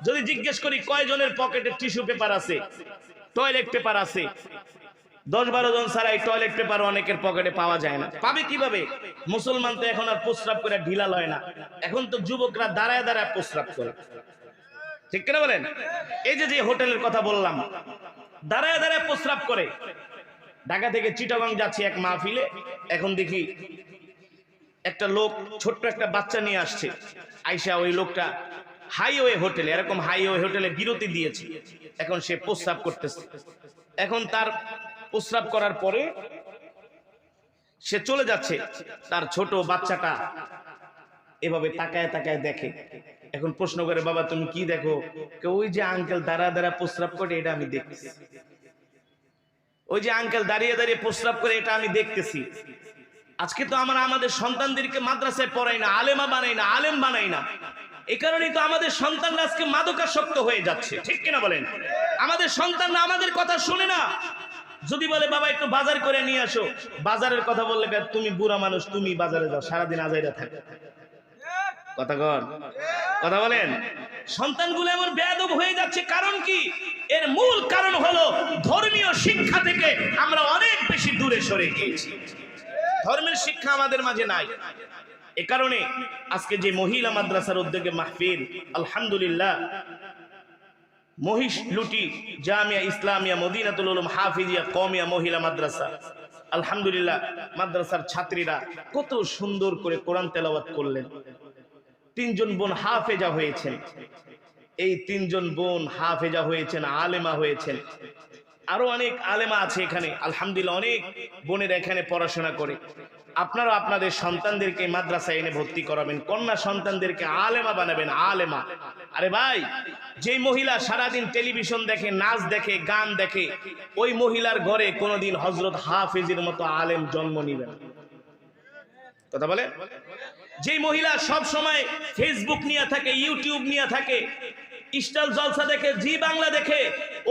যদি জিজ্ঞেস করি, কয়জনের পকেটে টিস্যু পেপার আছে, টয়লেট পেপার আছে? 10-12 জন ছাড়া এই টয়লেট পেপার অনেকের পকেটে পাওয়া যায় না। পাবে কিভাবে? মুসলমান তো এখন আর প্রস্রাব করে ঢিলা লয় না, এখন তো যুবকরা দাঁড়ায় দাঁড়ায় প্রস্রাব করে, ঠিক কিনা বলেন? এই যে হোটেলের কথা বললাম, দাঁড়ায় দাঁড়ায় প্রস্রাব করে। ঢাকা থেকে চিটাগাং যাচ্ছি এক মাহফিলে, এখন দেখি একটা লোক ছোট্ট একটা বাচ্চা নিয়ে আসছে, আইসা ওই লোকটা হাইওয়ে হোটেলে, এরকম হাইওয়ে হোটেলে বিরতি দিয়েছে, এখন সে প্রস্রাব করতেছে। এখন তার প্রস্রাব করার পরে সে চলে যাচ্ছে, তার ছোট বাচ্চাটা এভাবে তাকায় তাকায় দেখে। এখন প্রশ্ন করে, বাবা তুমি কি দেখো? ওই যে আঙ্কেল দাঁড়া দাঁড়া প্রস্রাব করে, এটা আমি দেখতেছি। ওই যে আঙ্কেল দাঁড়িয়ে দাঁড়িয়ে প্রস্রাব করে, এটা আমি দেখতেছি। আজকে তো আমরা আমাদের সন্তানদেরকে মাদ্রাসায় পড়াই না, আলেমা বানাই না, আলেম বানাই না। এই কারণেই তো আমাদের সন্তানরা আজকে মাদকাসক্ত হয়ে যাচ্ছে, ঠিক কিনা বলেন? আমাদের সন্তানরা আমাদের কথা শুনে না। যদি বলে বাবা একটু বাজার করে নিয়ে আসো, বাজারের কথা বললে তুমি বুড়া মানুষ, তুমি বাজারে যাও, সারাদিন আজাইরা থাকে। কথা বলেন। সন্তানগুলো এমন বেয়াদব হয়ে যাচ্ছে, কারণ কি? এর মূল কারণ হলো ধর্মীয় শিক্ষা থেকে আমরা অনেক বেশি দূরে সরে গিয়েছি। ধর্মের শিক্ষা আমাদের মাঝে নাই। এ কারণে আজকে যে মহিলা মাদ্রাসার উদ্যোগে মাহফিল, আলহামদুলিল্লাহ, মহিষলুটি জামিয়া ইসলামিয়া মদিনাতুল উলুম হাফিজিয়া কওমিয়া মহিলা মাদ্রাসা, আলহামদুলিল্লাহ, মাদ্রাসার ছাত্রীরা কত সুন্দর করে কোরআন তেলাওয়াত করলেন। 3 জন বোন হাফেজা হয়েছেন। এই 3 জন বোন হাফেজা হয়েছেন, আলেমা হয়েছেন। আরো অনেক আলেমা আছে এখানে, আলহামদুলিল্লাহ, অনেক বোনের এখানে পড়াশোনা করে। আপনারা আপনাদের সন্তানদেরকে মাদ্রাসায় এনে ভর্তি করাবেন, কন্যা সন্তানদেরকে আলেমা বানাবেন, আলেমা। আরে ভাই, যে মহিলা সারাদিন টেলিভিশন দেখে, নাচ দেখে, গান দেখে, ওই মহিলার ঘরে কোনোদিন হযরত হাফেজের মতো আলেম জন্ম নিবে না। কথা বলে। যে মহিলা সব সময় ফেসবুক নিয়ে থাকে, ইউটিউব নিয়ে থাকে, স্টাইল জলসা দেখে, জি বাংলা দেখে,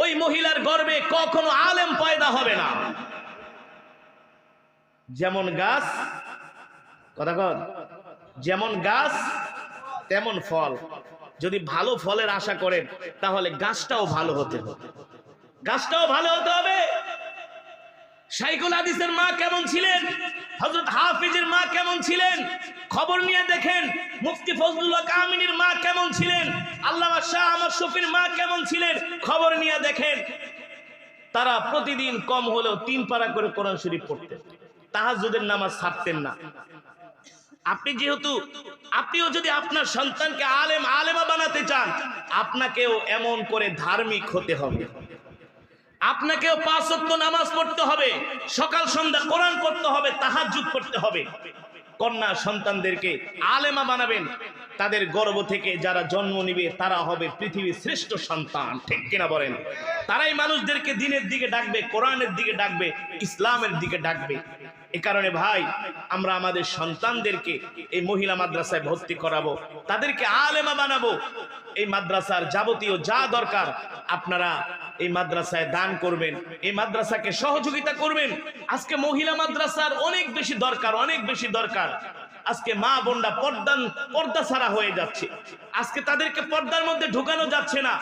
ওই মহিলার গর্ভে কখনো আলেম পয়দা হবে না। যেমন গাছ, কথা কন, যেমন গাছ তেমন ফল। যদি ভালো ফলের আশা করেন তাহলে গাছটাও ভালো হতে হবে, গাছটাও ভালো হতে হবে। শাইখুল হাদিসের মা কেমন ছিলেন, হযরত হাফিজের মা কেমন ছিলেন, খবর নিয়ে দেখেন। মুফতি ফজলুল্লাহ কামিনীর মা কেমন ছিলেন, আল্লামা শাহ আহমদ শফির মা কেমন ছিলেন, খবর নিয়ে দেখেন। তারা প্রতিদিন কম হলেও 3 পারা করে কোরআন শরীফ পড়তেন, তাহাজ্জুদের নামাজ ছাড়তেন না। আপনিও যদি আপনার সন্তানকে আলেম আলেমা বানাতে চান, আপনাকেও এমন করে ধার্মিক হতে হবে। আপনাকেও 5 ওয়াক্ত নামাজ পড়তে হবে, সকাল সন্ধ্যা কোরআন পড়তে হবে, তাহাজ্জুদ পড়তে হবে। কন্যা সন্তানদেরকে আলেমা বানাবেন। তাদের গর্ভ থেকে যারা জন্ম নিবে তারা হবে পৃথিবীর শ্রেষ্ঠ সন্তান, ঠিক কিনা বলেন? তারাই মানুষদেরকে দ্বীনের দিকে ডাকবে, কোরআনের দিকে ডাকবে, ইসলামের দিকে ডাকবে। এ কারণে ভাই, আমরা আমাদের সন্তানদেরকে এই মহিলা মাদ্রাসায় ভর্তি করাবো, তাদেরকে আলেমা বানাবো। এই মাদ্রাসার যাবতীয় যা দরকার আপনারা এই মাদ্রাসায় দান করবেন, এই মাদ্রাসাকে সহযোগিতা করবেন। আজকে মহিলা মাদ্রাসার অনেক বেশি দরকার, অনেক বেশি দরকার। আজকে মা বোনরা পর্দা ছাড়া হয়ে যাচ্ছে, আজকে তাদেরকে পর্দার মধ্যে ঢুকানো যাচ্ছে না।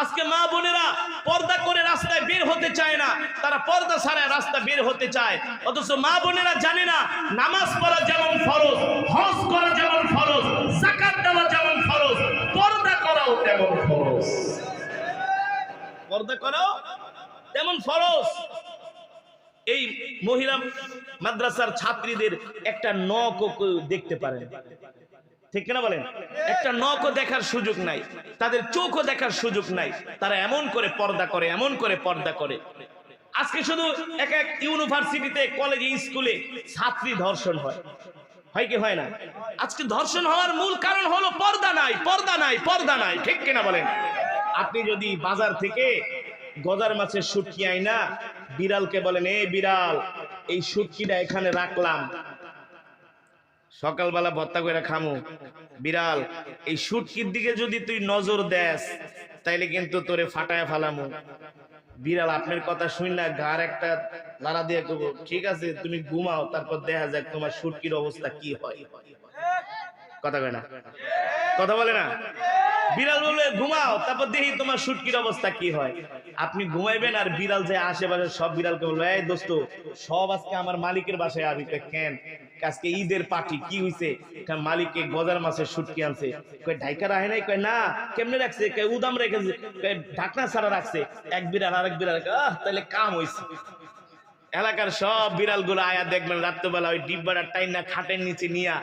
আজকে মা বোনেরা পর্দা করে রাস্তায় বের হতে চায় না, তারা পর্দা ছাড়া রাস্তা বের হতে চায়। অথচ মা বোনেরা জানে না নামাজ পড়া যেমন ফরজ, হজ করা যেমন ফরজ, যাকাত দেওয়া যেমন ফরজ, পর্দা করাও তেমন ফরজ। পর্দা করাও তেমন ফরজ। এই মহিলা মাদ্রাসার ছাত্রীদের একটা নখও দেখতে পারেন, ঠিক কিনা বলেন? একটা নখও দেখার সুযোগ নাই, তাদের চোখও দেখার সুযোগ নাই। তারা এমন করে পর্দা করে, এমন করে পর্দা করে। আজকে শুধু এক এক ইউনিভার্সিটিতে, কলেজে, স্কুলে ছাত্রী ধর্ষণ হয়, হয় কি হয় না? আজকে ধর্ষণ হওয়ার মূল কারণ হলো পর্দা নাই, পর্দা নাই, পর্দা নাই, ঠিক কিনা বলেন? আপনি যদি বাজার থেকে গজার মাছের শুটকি আইনা বিড়ালকে বলেন, এই বিড়াল, এই শুটকিটা এখানে রাখলাম, সকালবেলা ভর্তা করে খামু, বিড়াল এই শুটকির দিকে যদি তুই নজর দেস তাইলে কিন্তু তোরে ফাটায় ফালামু। বিড়াল আপনার কথা শুন না, ঘাড় একটা লাড়া দিয়ে করবো, ঠিক আছে তুমি ঘুমাও, তারপর দেখা যাক তোমার শুটকির অবস্থা কি হয়। কথা কয় না, কথা বলে না? বিড়াল বলবে ঘুমাও, তারপর দেখি তোমার শুটকির অবস্থা কি হয়। আপনি ঘুমাইবেন আর বিড়াল যে আশেপাশে সব বিড়ালকে বলবে, এই দোস্ত সব আজকে আমার মালিকের বাসায় আবি। কেন? আজকে ঈদের পার্টি, কি হইছে? মালিকে গজার মাছের শুটকি আনছে। কয় ঢাইকা রাখে নাই? কয় না। কেমনে রাখছে? কয় উদাম রেখেছে। কয় ঢাকনা ছাড়া রাখছে। এক বিড়াল আরেক বিড়াল, তাহলে কাম হইছে। এলাকার সব বিড়ালগুলো আয়া দেখবেন রাত্রবেলা ওই ডিব্বাটা টাইনা খাটের নিচে নিয়া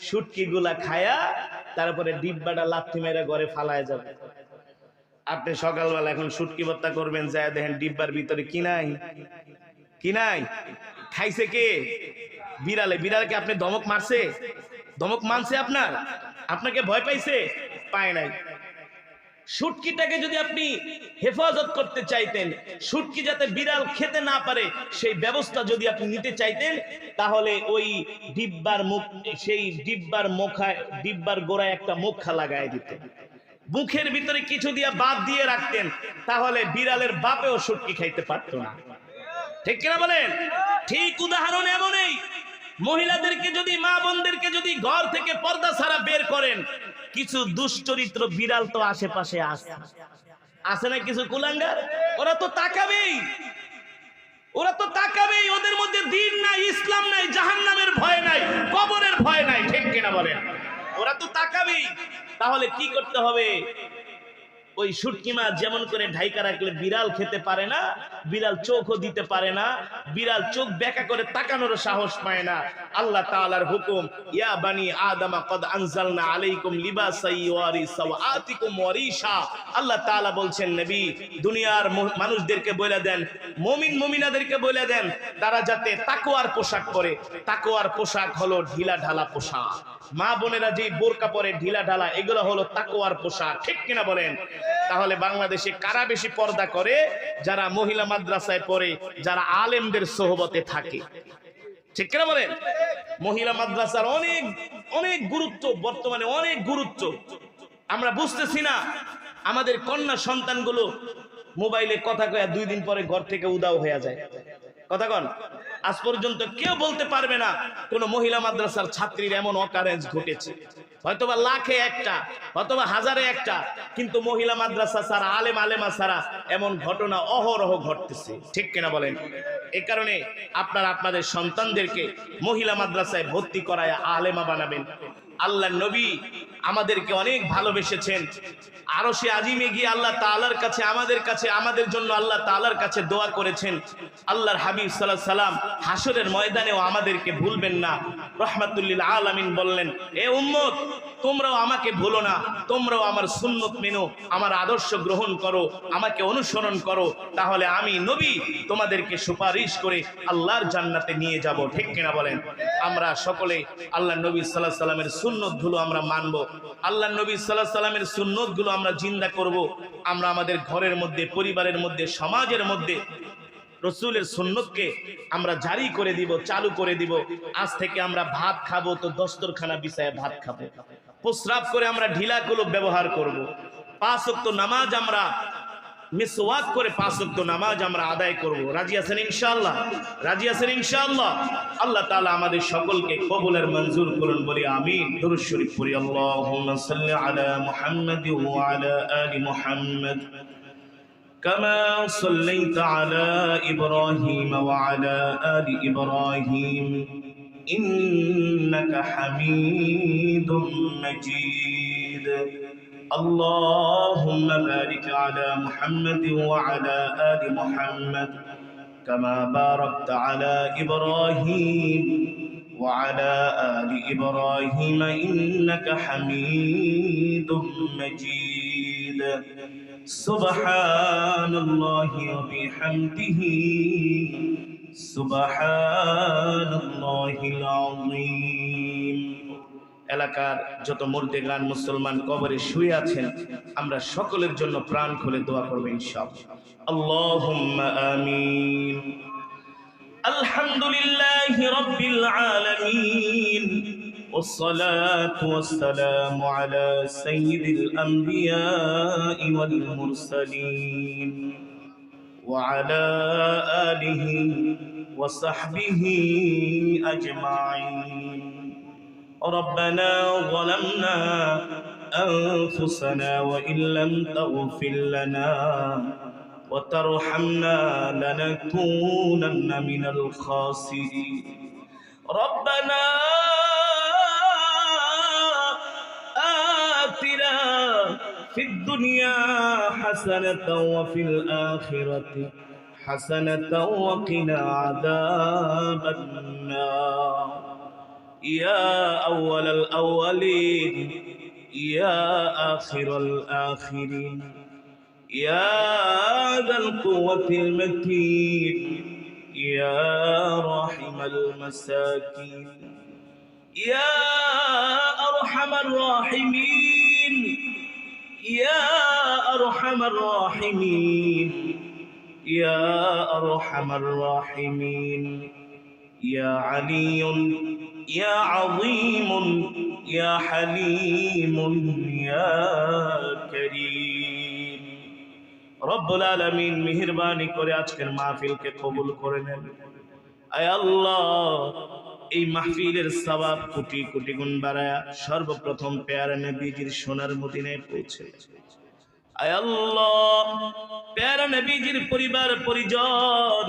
শুটকি গুলা খায়া তারপরে ডিব্বাটা লাথি মেরে ঘরে ফালায় যাবে। আপনি সকালবেলা এখন শুটকি ভর্তা করবেন, যায় দেখেন ডিব্বার ভিতরে কি নাই, কি নাই। খাইছে কে? বিড়ালে। বিড়ালকে আপনি ধমক মারছে? ধমক মানছে আপনার? আপনাকে ভয় পাইছে? পায় নাই। শুটকিটাকে যদি আপনি হেফাজত করতে চাইতেন, শুটকি যাতে বিড়াল খেতে না পারে সেই ব্যবস্থা যদি আপনি নিতে চাইতেন, তাহলে ওই ডিব্বার মুখ, সেই ডিব্বার মুখায়, ডিব্বার গোড়ায় একটা মুখা লাগায় দিতেন, মুখের ভিতরে কিছু দিয়ে বাদ দিয়ে রাখতেন, তাহলে বিড়ালের বাপেও শুটকি খাইতে পারতো না। ঠিক কিনা বলেন? ঠিক উদাহরণ এমনই, মহিলাদেরকে যদি, মা বোনদেরকে যদি ঘর থেকে পর্দা ছাড়া বের করেন, কিছু দুশ্চরিত্র বিড়াল তো আশেপাশে আছে না, কিছু কুলাঙ্গার, ওরা তো তাকাবেই, ওরা তো তাকাবেই। ওদের মধ্যে দ্বীন নাই, ইসলাম নাই, জাহান্নামের ভয় নাই, কবরের ভয় নাই। ঠিক কিনা বলেন? ওরা তো তাকাবেই। তাহলে কি করতে হবে? ওই শুটকি মাছ যেমন করে ঢাইকা রাখলে বিড়াল খেতে পারে না, বিড়াল চোখও দিতে পারে না, বিড়াল চোখ বেঁকা করে তাকানোর সাহস পায় না। আল্লাহ তাআলার হুকুম, ইয়া বানি আদম কদ আনজালনা আলাইকুম লিবাসাই ইওয়ারি সাওআতিকুম ওয়ারিশা। আল্লাহ তাআলা বলছেন, নবী দুনিয়ার মানুষদেরকে বলে দেন, মুমিন মুমিনাদেরকে বলে দেন, তারা যাতে তাকওয়ার পোশাক পরে। তাকওয়ার পোশাক হলো ঢিলা ঢালা পোশাক। মা বোনেরা যে বোরকা পরে ঢিলা ঢালা, এগুলো হলো তাকওয়ার পোশাক। ঠিক কিনা বলেন? তাহলে বাংলাদেশে কারা বেশি পর্দা করে? যারা মহিলা মাদ্রাসায় পড়ে, যারা আলেমদের সোহবতে থাকে। ঠিক কিনা বলেন? মহিলা মাদ্রাসার অনেক অনেক গুরুত্ব, বর্তমানে অনেক গুরুত্ব আমরা বুঝতেছি না। আমাদের কন্যা সন্তানগুলো মোবাইলে কথা কয়া 2 দিন পরে ঘর থেকে উদাও হয়ে যায়। কথা কন? আজ পর্যন্ত কেউ বলতে পারবে না কোন মহিলা মাদ্রাসার ছাত্রীর এমন অকারেন্স ঘটেছে। হয়তোবা লাখে একটা, হয়তোবা হাজারে একটা, কিন্তু মহিলা মাদ্রাসা ছাড়া, আলেমা ছাড়া এমন ঘটনা অহরহ ঘটতেছে। ঠিক কিনা বলেন? এই কারণে আপনারা আপনাদের সন্তানদেরকে মহিলা মাদ্রাসায় ভর্তি করায় আলেমা বানাবেন। আল্লাহ নবী আমাদেরকে অনেক ভালোবেসেছেন। আরশে আজিমে গিয়ে আল্লাহ তাআলার কাছে, আমাদের জন্য আল্লাহ তাআলার কাছে দোয়া করেছেন। আল্লাহর হাবিব সাল্লাল্লাহু আলাইহি সাল্লাম হাসরের ময়দানেও আমাদেরকে ভুলবেন না। রাহমাতুল লিল আলামিন বললেন, এ উম্মত, তোমরাও আমাকে ভুলো না, তোমরাও আমার সুন্নত মেনো, আমার আদর্শ গ্রহণ করো, আমাকে অনুসরণ করো, তাহলে আমি নবী তোমাদেরকে সুপারিশ করে আল্লাহর জান্নাতে নিয়ে যাব। ঠিক কিনা বলেন? আমরা সকলে আল্লাহ নবী সাল্লাল্লাহু আলাইহি সাল্লামের সুন্নতগুলো আমরা মানব। আল্লাহ নবী সাল্লাল্লাহু আলাইহি সাল্লামের সুন্নতগুলো আমরা জিন্দা করব। আমরা আমাদের ঘরের মধ্যে, পরিবারের মধ্যে, সমাজের মধ্যে রসুলের সুন্নতকে আমরা জারি করে দিব, চালু করে দিব। আজ থেকে আমরা ভাত খাবো তো দস্তরখানা বিছায় ভাত খাবো, প্রস্রাব করে আমরা ঢিলা কলপ ব্যবহার করব। 5 ওয়াক্ত নামাজ আমরা মিসওয়াক করে 5 ওয়াক্ত নামাজ আমরা আদায় করব। রাজি আছেন ইনশাআল্লাহ? রাজি আছেন ইনশাআল্লাহ? আল্লাহ তাআলা আমাদের সকলকে কবুলের মঞ্জুর করুন, বলি আমিন। দুরূদ শরীফ পড়ি। আল্লাহুম্মা সাল্লি আলা মুহাম্মাদ ওয়া আলা আলি মুহাম্মাদ كما صليت على إبراهيم وعلى آل إبراهيم إنك حميد مجيد اللهم بارك على محمد وعلى آل محمد كما باركت على إبراهيم وعلى آل إبراهيم إنك حميد مجيد سبحان الله وبحمده سبحان الله العظيم। এলাকার যত মুর্দেগান মুসলমান কবরে শুয়ে আছেন, আমরা সকলের জন্য প্রাণ খুলে দোয়া করব ইনশাআল্লাহ। আল্লাহুম্মা আমিন। আলহামদুলিল্লাহি রাব্বিল আলামিন والصلاة والسلام على سيد الأنبياء والمرسلين وعلى آله وصحبه أجمعين ربنا ظلمنا أنفسنا وإن لم تغفر لنا وترحمنا لنكونن من الخاسرين ربنا آتنا في الدنيا حسنة وفي الآخرة حسنة وقنا عذاب النار يا أول الأولين يا آخر الآخرين يا ذا القوة المتين يا راحم المساكين يا أرحم الراحمين يا أرحم الراحمين يا أرحم الراحمين يا علي يا عظيم يا حليم يا كريم رب العالمين মেহেরবানি করে আজকের মাহফিলকে কবুল করে নেন আয় আল্লাহ এই মাহফিলের সওয়াব কোটি কোটি গুণ বাড়ায়া সর্বপ্রথম পেয়ারা নবীজির সোনার মদিনায় পৌঁছে আয় আল্লাহ পেয়ারা নবীজির পরিবার পরিজন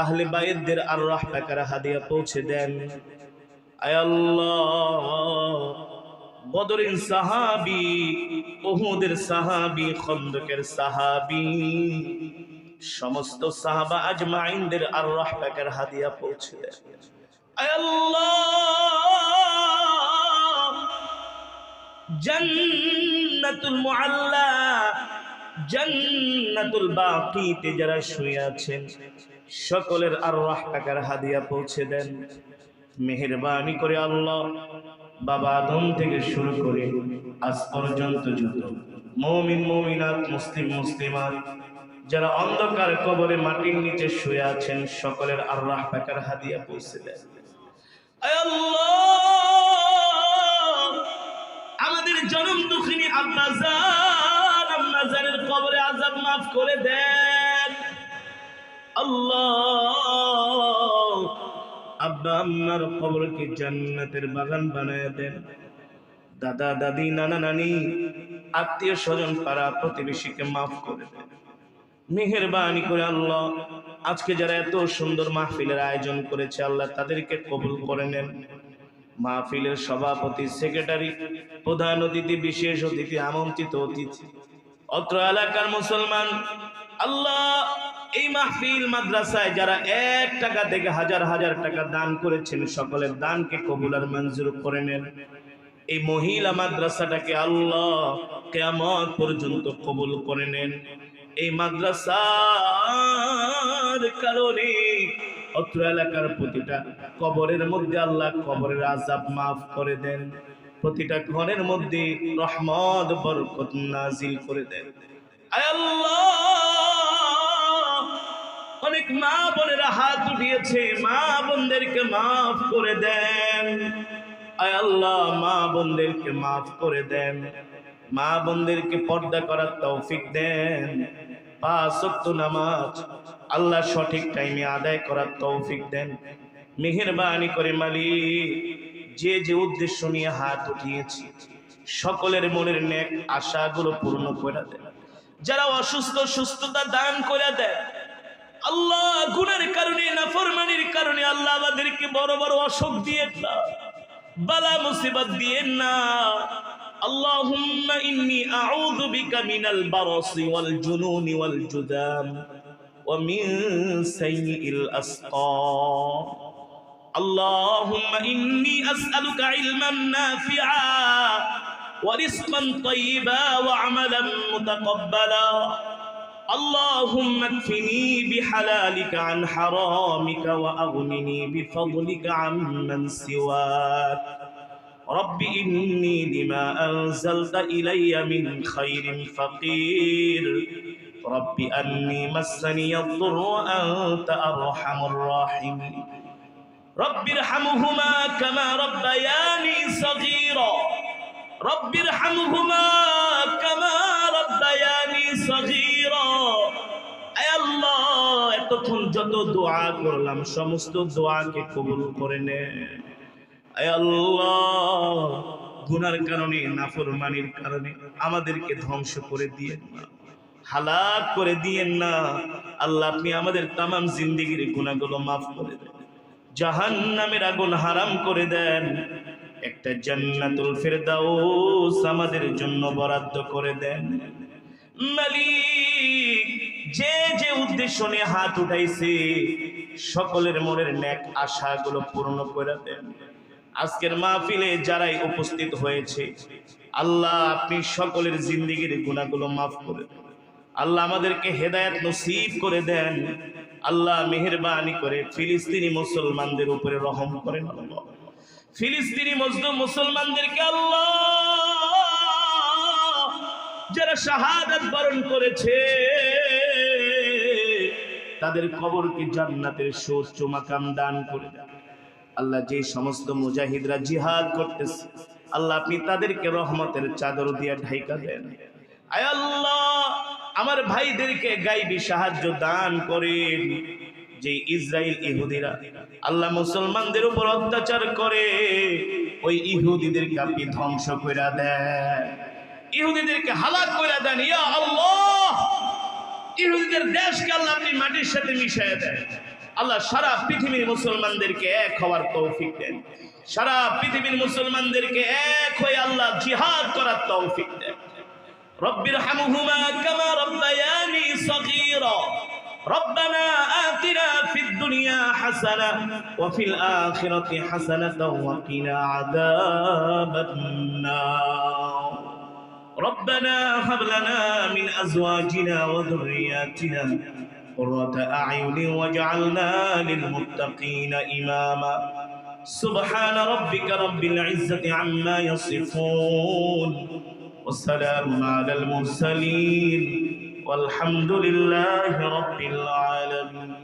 আহলে বাইতদের আরওয়াহ টাকারা হাদিয়া পৌঁছে দেন আয় আল্লাহ বদরের সাহাবী উহুদের সাহাবী খন্দকের সাহাবী সমস্ত সাহাবা আজমাইনদের আরওয়াহ টাকার হাদিয়া পৌঁছে দেন আয় আল্লাহ জান্নাতুল মুআল্লা জান্নাতুল বাকিতে যারা শুয়ে আছেন সকলের আরওয়াহ টাকার হাদিয়া পৌঁছে দেন মেহেরবানি করে আল্লাহ বাবা আদম থেকে শুরু করে আজ পর্যন্ত যত মুমিন মুমিনাত মুসলিম মুসলিমাত যারা অন্ধকার কবরে মাটির নিচে শুয়ে আছেন সকলের আরওয়াহ টাকার হাদিয়া পৌঁছে দেন আয় আল্লাহ আমাদের জনম দুঃখিনী আব্বা জান আম্মা জানের কবরে আযাব maaf করে দেন আল্লাহ আব্বা আম্মার কবরকে জান্নাতের বাগান বানায় দেন দাদা দাদি নানা নানি আত্মীয় স্বজন পাড়া প্রতিবেশীকে maaf করে দেন মেহেরবানি করে আল্লাহ আজকে যারা এত সুন্দর মাহফিলের আয়োজন করেছে আল্লাহ তাদেরকে কবুল করে নেন মাহফিলের সভাপতি সেক্রেটারি প্রধান অতিথি বিশেষ অতিথি আমন্ত্রিত অতিথি অত্র এলাকার মুসলমান আল্লাহ এই মাহফিল মাদ্রাসায় যারা 1 টাকা থেকে হাজার হাজার টাকা দান করেছেন সকলের দানকে কবুল আর মঞ্জুর করে নেন এই মহিলা মাদ্রাসাটাকে আল্লাহ কিয়ামত পর্যন্ত কবুল করে নেন এই মাদ্রাসার কারণে অত্র এলাকার প্রতিটা কবরের মধ্যে আল্লাহ কবরের আযাব maaf করে দেন প্রতিটা ঘরের মধ্যে রহমত বরকত নাজিল করে দেন আয় আল্লাহ অনেক মা বোনেরা হাত উঠিয়েছে মা বোনদেরকে maaf করে দেন আয় আল্লাহ মা বোনদেরকে maaf করে দেন মা বোনদেরকে পর্দা করার তৌফিক দেন 5 ওয়াক্ত নামাজ আল্লাহ সঠিক টাইমে আদায় করার তৌফিক দেন মেহেরবানি করে মালিক যে যে উদ্দেশ্য নিয়ে হাত উঠিয়েছি সকলের মনের নেক আশাগুলো পূর্ণ করে দেন যারা অসুস্থ সুস্থতা দান করে দেন আল্লাহ গুনাহের কারণে নাফরমানির কারণে আল্লাহ আমাদেরকে বড় বড় অসুখ দিয়েন না বালা মুসিবত দিয়েন না اللهم إني أعوذ بك من البرص والجنون والجذام ومن سيء الأسقام اللهم إني أسألك علما نافعا ورزقا طيبا وعملا متقبلا اللهم اكفني بحلالك عن حرامك وأغنني بفضلك عمن سواك رب إني لما أنزلت إلي من خير فقير رب أني مسني الضر وأنت أرحم الراحمين رب ارحمهما كما ربياني صغيرا رب ارحمهما كما ربياني صغيرا أي الله এতক্ষণ যত দোয়া করলাম সমস্ত দোয়াকে কবুল করে নেন আয় আল্লাহ গুনার কারণে নাফরমানির কারণে আমাদেরকে ধ্বংস করে দিয়েন না হালাক করে দিয়েন না আল্লাহ আপনি আমাদের तमाम জিন্দেগীর গুনাহগুলো maaf করে দেন জাহান্নামের আগুন হারাম করে দেন একটা জান্নাতুল ফেরদাউস আমাদের জন্য বরাদ্দ করে দেন মালিক, যে যে উদ্দেশ্য নিয়ে হাত উঠাইছে সকলের মনের নেক আশাগুলো পূর্ণ করে দেন। আজকের মাহফিলে যারাই উপস্থিত হয়েছে আল্লাহ আপনি সকলের জিন্দেগির গুনাহগুলো মাফ করে দেন। আল্লাহ আমাদেরকে হেদায়েত নসিব করে দেন। আল্লাহ মেহেরবানি করে ফিলিস্তিনি মুসলমানদের উপরে রহম করেন। আল্লাহ ফিলিস্তিনি মজলুম মুসলমানদেরকে আল্লাহ যারা শাহাদাত বরণ করেছে তাদের কবরকে জান্নাতের সুউচ্চ মাকাম দান করে দেন। আল্লাহ যে সমস্ত মুজাহিদরা জিহাদ করতেছে আল্লাহ আপনি তাদেরকে রহমতের চাদর দিয়ে ঢাইকা দেন। আয় আল্লাহ আমার ভাইদেরকে গায়বী সাহায্য দান করেন। যে ইসরায়েল ইহুদিরা আল্লাহ মুসলমানদের উপর অত্যাচার করে ওই ইহুদিদেরকে আপনি ধ্বংস করে দেন, ইহুদিদেরকে হালাক করে দেন। ইয়া আল্লাহ ইহুদিদের দেশকে আল্লাহ আপনি মাটির সাথে মিশিয়ে দেন। আল্লাহ সারা পৃথিবীর মুসলমানদেরকে এক হওয়ার তৌফিক দেন। সারা পৃথিবীর মুসলমানদেরকে এক হয়ে আল্লাহ জিহাদ করার তৌফিক দেন। রব্বিরহামহুমা কামা রাব্বায়ানি সগীরা। ربنا آتنا في الدنيا حسنة وفي الآخرة حسنة وقنا عذاب النار. ربنا هب لنا من أزواجنا وذرياتنا قرة أعين واجعلنا للمتقين إماما. سبحان ربك رب العزة عما يصفون والسلام على المرسلين والحمد لله رب العالمين.